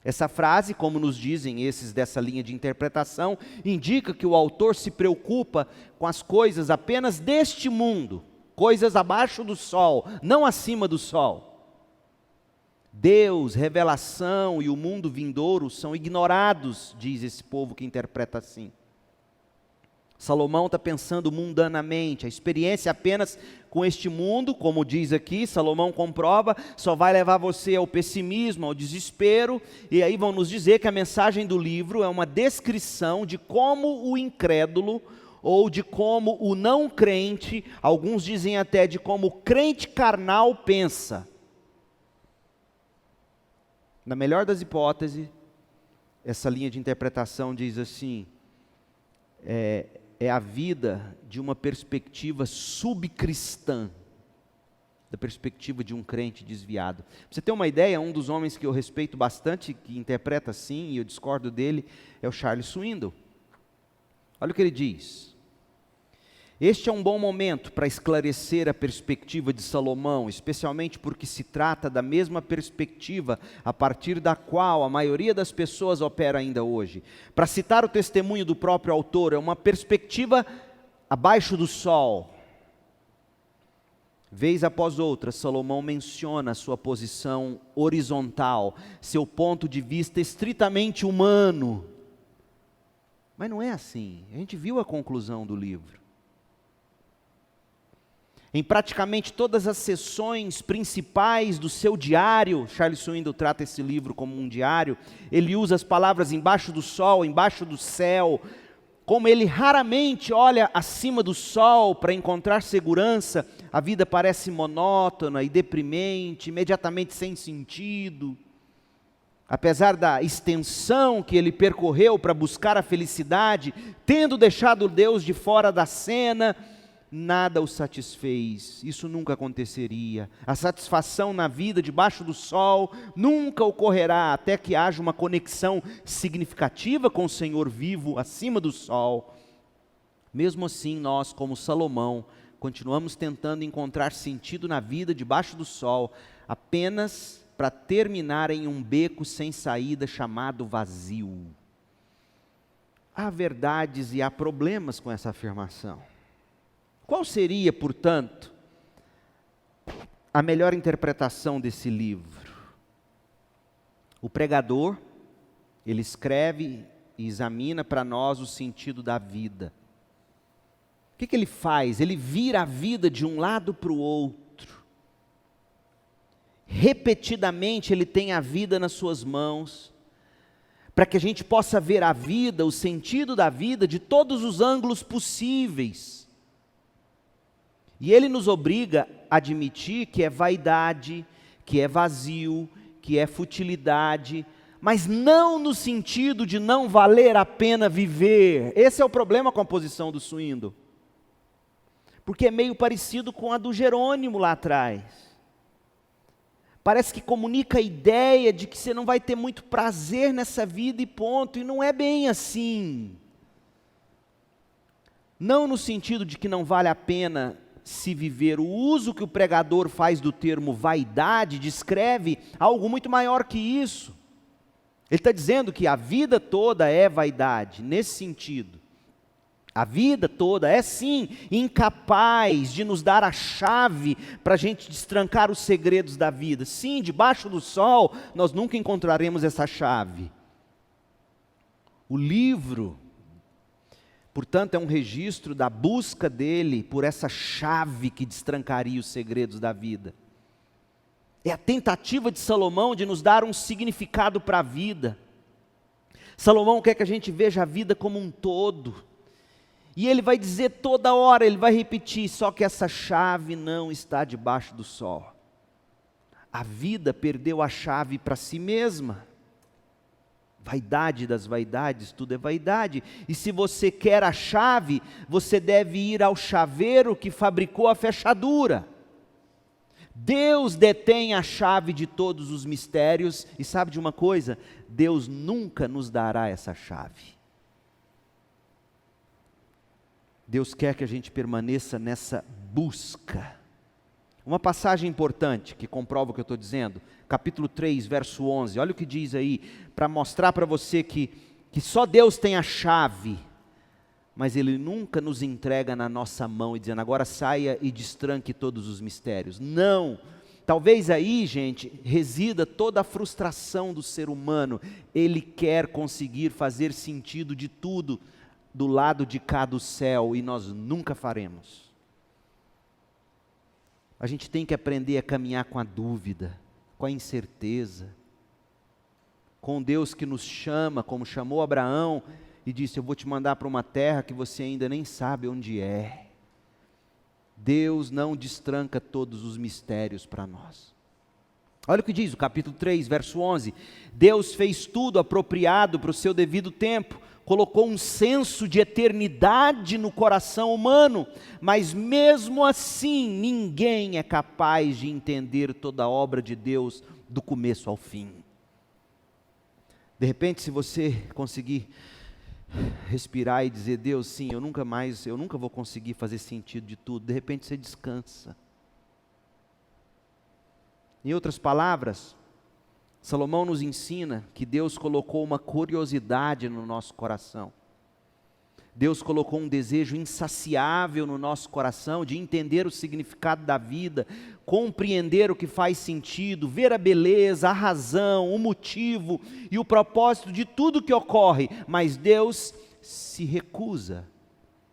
[SPEAKER 1] Essa frase, como nos dizem esses dessa linha de interpretação, indica que o autor se preocupa com as coisas apenas deste mundo, coisas abaixo do sol, não acima do sol. Deus, revelação e o mundo vindouro são ignorados, diz esse povo que interpreta assim. Salomão está pensando mundanamente, a experiência apenas com este mundo, como diz aqui, Salomão comprova, só vai levar você ao pessimismo, ao desespero, e aí vão nos dizer que a mensagem do livro é uma descrição de como o incrédulo, ou de como o não crente, alguns dizem até de como o crente carnal pensa. Na melhor das hipóteses, essa linha de interpretação diz assim, é a vida de uma perspectiva subcristã, da perspectiva de um crente desviado. Pra você ter uma ideia, um dos homens que eu respeito bastante, que interpreta assim, e eu discordo dele, é o Charles Swindoll. Olha o que ele diz. Este é um bom momento para esclarecer a perspectiva de Salomão, especialmente porque se trata da mesma perspectiva a partir da qual a maioria das pessoas opera ainda hoje. Para citar o testemunho do próprio autor, é uma perspectiva abaixo do sol. Vez após outra, Salomão menciona a sua posição horizontal, seu ponto de vista estritamente humano. Mas não é assim, a gente viu a conclusão do livro. Em praticamente todas as seções principais do seu diário, Charles Swindoll trata esse livro como um diário, ele usa as palavras embaixo do sol, embaixo do céu. Como ele raramente olha acima do sol para encontrar segurança, a vida parece monótona e deprimente, imediatamente sem sentido. Apesar da extensão que ele percorreu para buscar a felicidade, tendo deixado Deus de fora da cena, nada o satisfez. Isso nunca aconteceria. A satisfação na vida debaixo do sol nunca ocorrerá até que haja uma conexão significativa com o Senhor vivo acima do sol. Mesmo assim, nós, como Salomão, continuamos tentando encontrar sentido na vida debaixo do sol, apenas para terminar em um beco sem saída chamado vazio. Há verdades e há problemas com essa afirmação. Qual seria, portanto, a melhor interpretação desse livro? O pregador, ele escreve e examina para nós o sentido da vida. O que ele faz? Ele vira a vida de um lado para o outro. Repetidamente ele tem a vida nas suas mãos, para que a gente possa ver a vida, o sentido da vida, de todos os ângulos possíveis. E ele nos obriga a admitir que é vaidade, que é vazio, que é futilidade, mas não no sentido de não valer a pena viver. Esse é o problema com a posição do Swindoll. Porque é meio parecido com a do Jerônimo lá atrás. Parece que comunica a ideia de que você não vai ter muito prazer nessa vida e ponto, e não é bem assim. Não no sentido de que não vale a pena se viver. O uso que o pregador faz do termo vaidade descreve algo muito maior que isso. Ele está dizendo que a vida toda é vaidade, nesse sentido. A vida toda é sim incapaz de nos dar a chave para a gente destrancar os segredos da vida. Sim, debaixo do sol nós nunca encontraremos essa chave. O livro, portanto, é um registro da busca dele por essa chave que destrancaria os segredos da vida. É a tentativa de Salomão de nos dar um significado para a vida. Salomão quer que a gente veja a vida como um todo. E ele vai dizer toda hora, ele vai repetir, só que essa chave não está debaixo do sol. A vida perdeu a chave para si mesma. Vaidade das vaidades, tudo é vaidade. E se você quer a chave, você deve ir ao chaveiro que fabricou a fechadura. Deus detém a chave de todos os mistérios, e sabe de uma coisa? Deus nunca nos dará essa chave. Deus quer que a gente permaneça nessa busca. Uma passagem importante que comprova o que eu estou dizendo, capítulo 3, verso 11, olha o que diz aí, para mostrar para você que só Deus tem a chave, mas Ele nunca nos entrega na nossa mão e dizendo, agora saia e destranque todos os mistérios. Não, talvez aí, gente, resida toda a frustração do ser humano. Ele quer conseguir fazer sentido de tudo do lado de cá do céu, e nós nunca faremos. A gente tem que aprender a caminhar com a dúvida, com a incerteza, com Deus que nos chama, como chamou Abraão, e disse, eu vou te mandar para uma terra que você ainda nem sabe onde é. Deus não destranca todos os mistérios para nós. Olha o que diz o capítulo 3, verso 11, Deus fez tudo apropriado para o seu devido tempo, colocou um senso de eternidade no coração humano, mas mesmo assim, ninguém é capaz de entender toda a obra de Deus do começo ao fim. De repente, se você conseguir respirar e dizer: Deus, sim, eu nunca vou conseguir fazer sentido de tudo. De repente você descansa. Em outras palavras, Salomão nos ensina que Deus colocou uma curiosidade no nosso coração. Deus colocou um desejo insaciável no nosso coração de entender o significado da vida, compreender o que faz sentido, ver a beleza, a razão, o motivo e o propósito de tudo que ocorre, mas Deus se recusa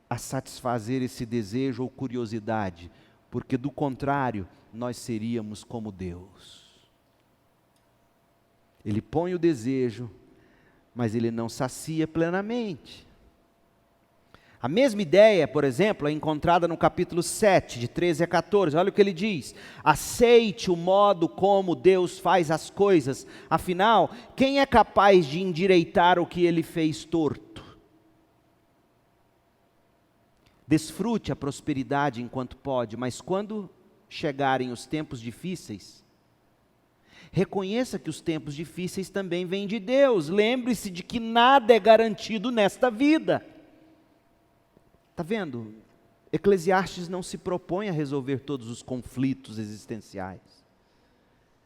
[SPEAKER 1] a satisfazer esse desejo ou curiosidade, porque do contrário, nós seríamos como Deus. Ele põe o desejo, mas ele não sacia plenamente. A mesma ideia, por exemplo, é encontrada no capítulo 7, de 13 a 14. Olha o que ele diz: aceite o modo como Deus faz as coisas, afinal, quem é capaz de endireitar o que ele fez torto? Desfrute a prosperidade enquanto pode, mas quando chegarem os tempos difíceis, reconheça que os tempos difíceis também vêm de Deus. Lembre-se de que nada é garantido nesta vida. Está vendo? Eclesiastes não se propõe a resolver todos os conflitos existenciais.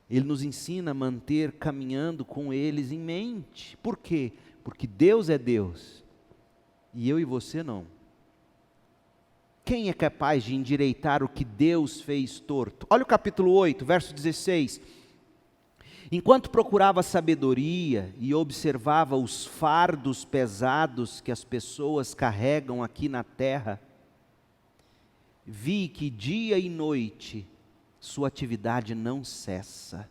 [SPEAKER 1] Ele nos ensina a manter caminhando com eles em mente. Por quê? Porque Deus é Deus e eu e você não. Quem é capaz de endireitar o que Deus fez torto? Olha o capítulo 8, verso 16. Enquanto procurava sabedoria e observava os fardos pesados que as pessoas carregam aqui na terra, vi que dia e noite sua atividade não cessa.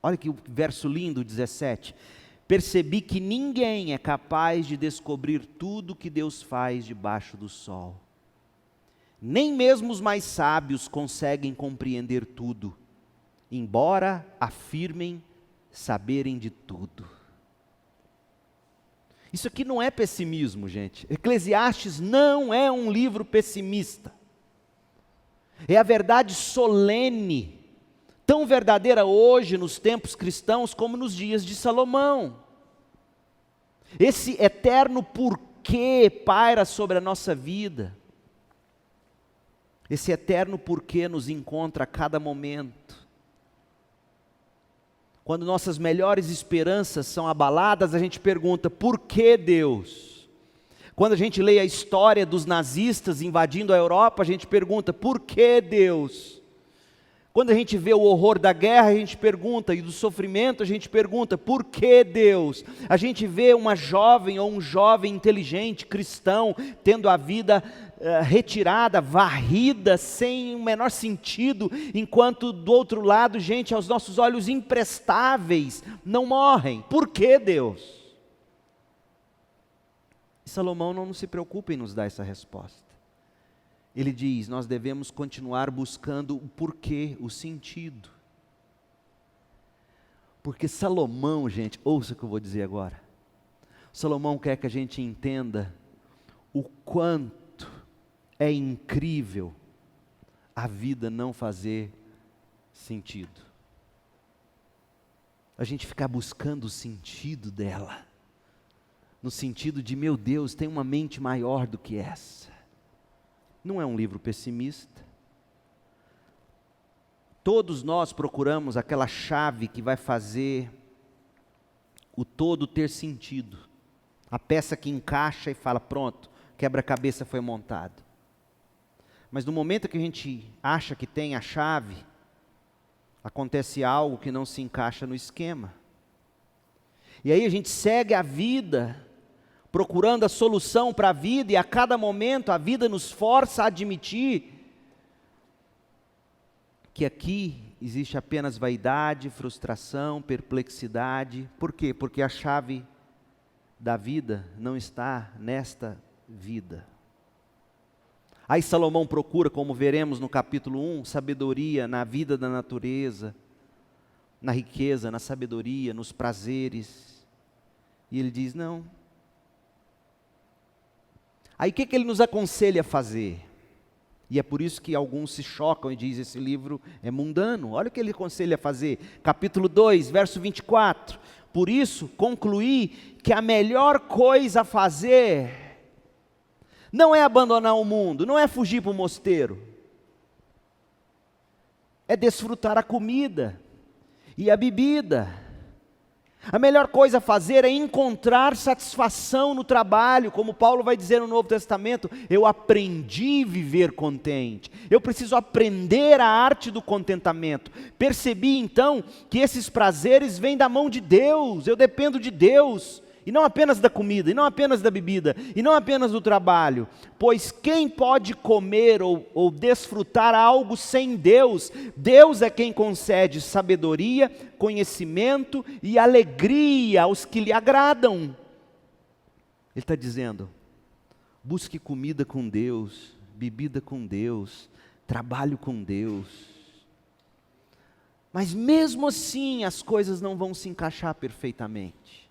[SPEAKER 1] Olha que verso lindo, 17. Percebi que ninguém é capaz de descobrir tudo que Deus faz debaixo do sol. Nem mesmo os mais sábios conseguem compreender tudo, embora afirmem saberem de tudo. Isso aqui não é pessimismo, gente. Eclesiastes não é um livro pessimista. É a verdade solene, tão verdadeira hoje nos tempos cristãos como nos dias de Salomão. Esse eterno porquê paira sobre a nossa vida. Esse eterno porquê nos encontra a cada momento. Quando nossas melhores esperanças são abaladas, a gente pergunta: por que Deus? Quando a gente lê a história dos nazistas invadindo a Europa, a gente pergunta: por que Deus? Quando a gente vê o horror da guerra, a gente pergunta, e do sofrimento, a gente pergunta: por que Deus? A gente vê uma jovem ou um jovem inteligente, cristão, tendo a vida retirada, varrida, sem o menor sentido, enquanto do outro lado, gente aos nossos olhos imprestáveis, não morrem. Por que Deus? E Salomão não se preocupa em nos dar essa resposta. Ele diz: nós devemos continuar buscando o porquê, o sentido. Porque Salomão, gente, ouça o que eu vou dizer agora. Salomão quer que a gente entenda o quanto é incrível a vida não fazer sentido. A gente ficar buscando o sentido dela, no sentido de: meu Deus, tem uma mente maior do que essa. Não é um livro pessimista. Todos nós procuramos aquela chave que vai fazer o todo ter sentido. A peça que encaixa e fala: pronto, quebra-cabeça foi montado. Mas no momento que a gente acha que tem a chave, acontece algo que não se encaixa no esquema. E aí a gente segue a vida, procurando a solução para a vida, e a cada momento a vida nos força a admitir que aqui existe apenas vaidade, frustração, perplexidade. Por quê? Porque a chave da vida não está nesta vida. Aí Salomão procura, como veremos no capítulo 1, sabedoria na vida da natureza, na riqueza, na sabedoria, nos prazeres. E ele diz: não. Aí o que ele nos aconselha a fazer? E é por isso que alguns se chocam e dizem: esse livro é mundano. Olha o que ele aconselha a fazer. Capítulo 2, verso 24. Por isso, concluí que a melhor coisa a fazer não é abandonar o mundo, não é fugir para o mosteiro, é desfrutar a comida e a bebida. A melhor coisa a fazer é encontrar satisfação no trabalho, como Paulo vai dizer no Novo Testamento, eu aprendi a viver contente, eu preciso aprender a arte do contentamento. Percebi então que esses prazeres vêm da mão de Deus, eu dependo de Deus, e não apenas da comida, e não apenas da bebida, e não apenas do trabalho, pois quem pode comer ou desfrutar algo sem Deus? Deus é quem concede sabedoria, conhecimento e alegria aos que lhe agradam. Ele está dizendo, busque comida com Deus, bebida com Deus, trabalho com Deus. Mas mesmo assim as coisas não vão se encaixar perfeitamente.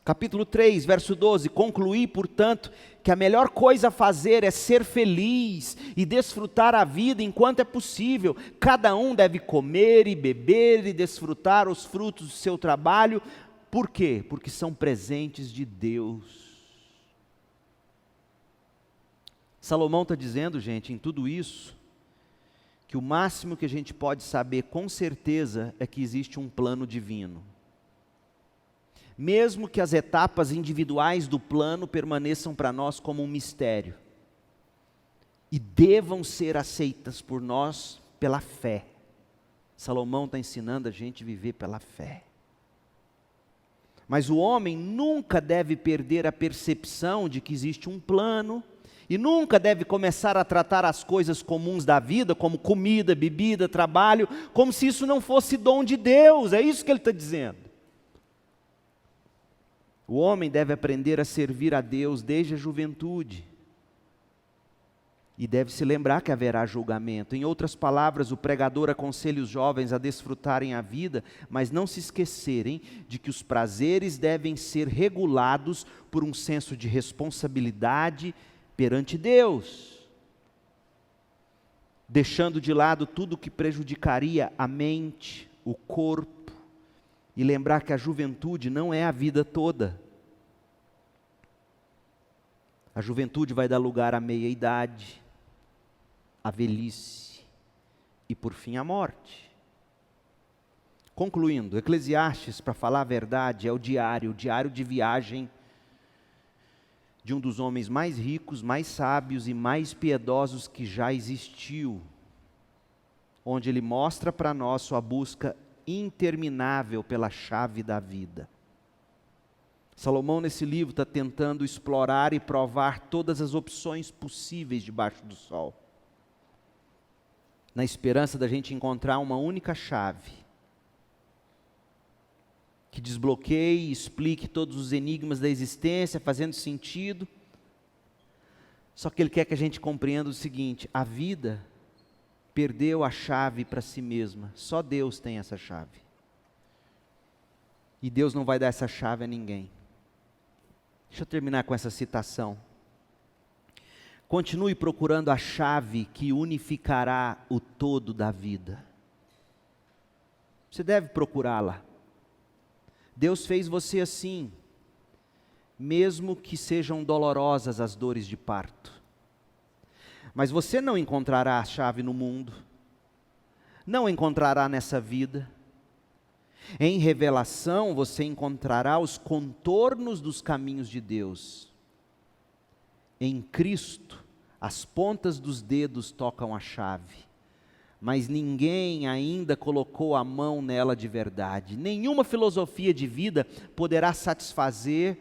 [SPEAKER 1] Capítulo 3, verso 12, concluí, portanto, que a melhor coisa a fazer é ser feliz e desfrutar a vida enquanto é possível. Cada um deve comer e beber e desfrutar os frutos do seu trabalho. Por quê? Porque são presentes de Deus. Salomão está dizendo, gente, em tudo isso, que o máximo que a gente pode saber com certeza é que existe um plano divino. Mesmo que as etapas individuais do plano permaneçam para nós como um mistério, e devam ser aceitas por nós pela fé. Salomão está ensinando a gente a viver pela fé. Mas o homem nunca deve perder a percepção de que existe um plano, e nunca deve começar a tratar as coisas comuns da vida, como comida, bebida, trabalho, como se isso não fosse dom de Deus. É isso que ele está dizendo. O homem deve aprender a servir a Deus desde a juventude. E deve se lembrar que haverá julgamento. Em outras palavras, o pregador aconselha os jovens a desfrutarem a vida, mas não se esquecerem de que os prazeres devem ser regulados por um senso de responsabilidade perante Deus, deixando de lado tudo que prejudicaria a mente, o corpo, e lembrar que a juventude não é a vida toda. A juventude vai dar lugar à meia-idade, à velhice e, por fim, à morte. Concluindo, Eclesiastes, para falar a verdade, é o diário de viagem de um dos homens mais ricos, mais sábios e mais piedosos que já existiu, onde ele mostra para nós sua busca interminável pela chave da vida. Salomão nesse livro está tentando explorar e provar todas as opções possíveis debaixo do sol, na esperança da gente encontrar uma única chave, que desbloqueie e explique todos os enigmas da existência, fazendo sentido. Só que ele quer que a gente compreenda o seguinte: a vida perdeu a chave para si mesma, só Deus tem essa chave. E Deus não vai dar essa chave a ninguém. Deixa eu terminar com essa citação. Continue procurando a chave que unificará o todo da vida. Você deve procurá-la. Deus fez você assim, mesmo que sejam dolorosas as dores de parto. Mas você não encontrará a chave no mundo, não encontrará nessa vida. Em revelação você encontrará os contornos dos caminhos de Deus. Em Cristo, as pontas dos dedos tocam a chave, mas ninguém ainda colocou a mão nela de verdade. Nenhuma filosofia de vida poderá satisfazer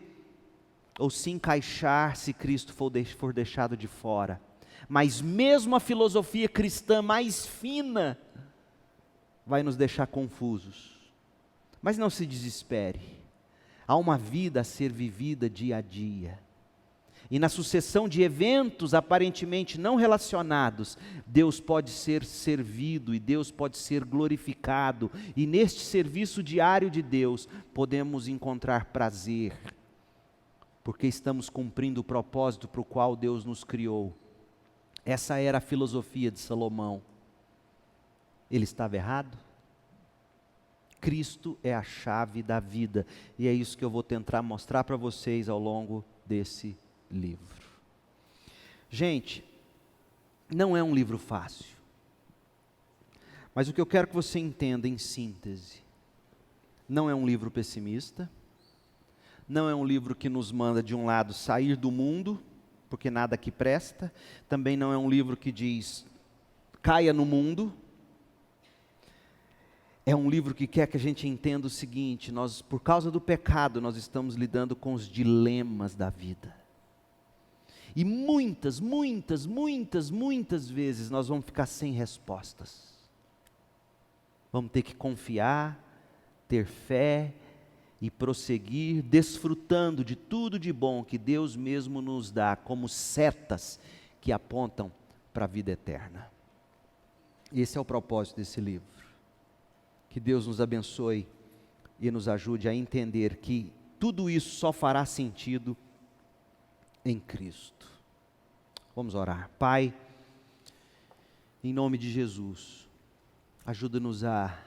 [SPEAKER 1] ou se encaixar se Cristo for deixado de fora. Mas mesmo a filosofia cristã mais fina vai nos deixar confusos. Mas não se desespere, há uma vida a ser vivida dia a dia. E na sucessão de eventos aparentemente não relacionados, Deus pode ser servido e Deus pode ser glorificado. E neste serviço diário de Deus, podemos encontrar prazer, porque estamos cumprindo o propósito para o qual Deus nos criou. Essa era a filosofia de Salomão. Ele estava errado? Cristo é a chave da vida, e é isso que eu vou tentar mostrar para vocês ao longo desse livro. Gente, não é um livro fácil, mas o que eu quero que você entenda em síntese, não é um livro pessimista, não é um livro que nos manda de um lado sair do mundo, porque nada aqui presta, também não é um livro que diz caia no mundo. É um livro que quer que a gente entenda o seguinte: nós, por causa do pecado, nós estamos lidando com os dilemas da vida. E muitas vezes nós vamos ficar sem respostas. Vamos ter que confiar, ter fé e prosseguir, desfrutando de tudo de bom que Deus mesmo nos dá, como setas que apontam para a vida eterna. Esse é o propósito desse livro. Que Deus nos abençoe e nos ajude a entender que tudo isso só fará sentido em Cristo. Vamos orar. Pai, em nome de Jesus, ajuda-nos a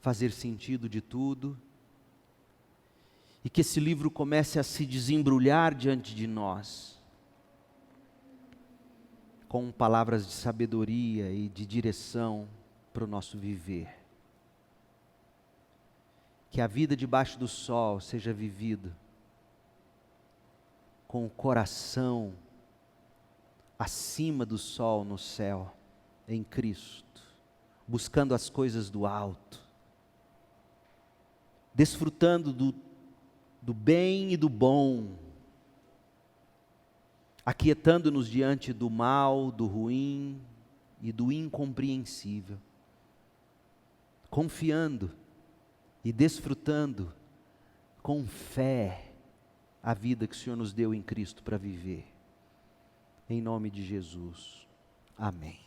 [SPEAKER 1] fazer sentido de tudo, e que esse livro comece a se desembrulhar diante de nós, com palavras de sabedoria e de direção para o nosso viver. Que a vida debaixo do sol seja vivida com o coração acima do sol no céu, em Cristo, buscando as coisas do alto, desfrutando do bem e do bom, aquietando-nos diante do mal, do ruim e do incompreensível, confiando e desfrutando com fé a vida que o Senhor nos deu em Cristo para viver. Em nome de Jesus. Amém.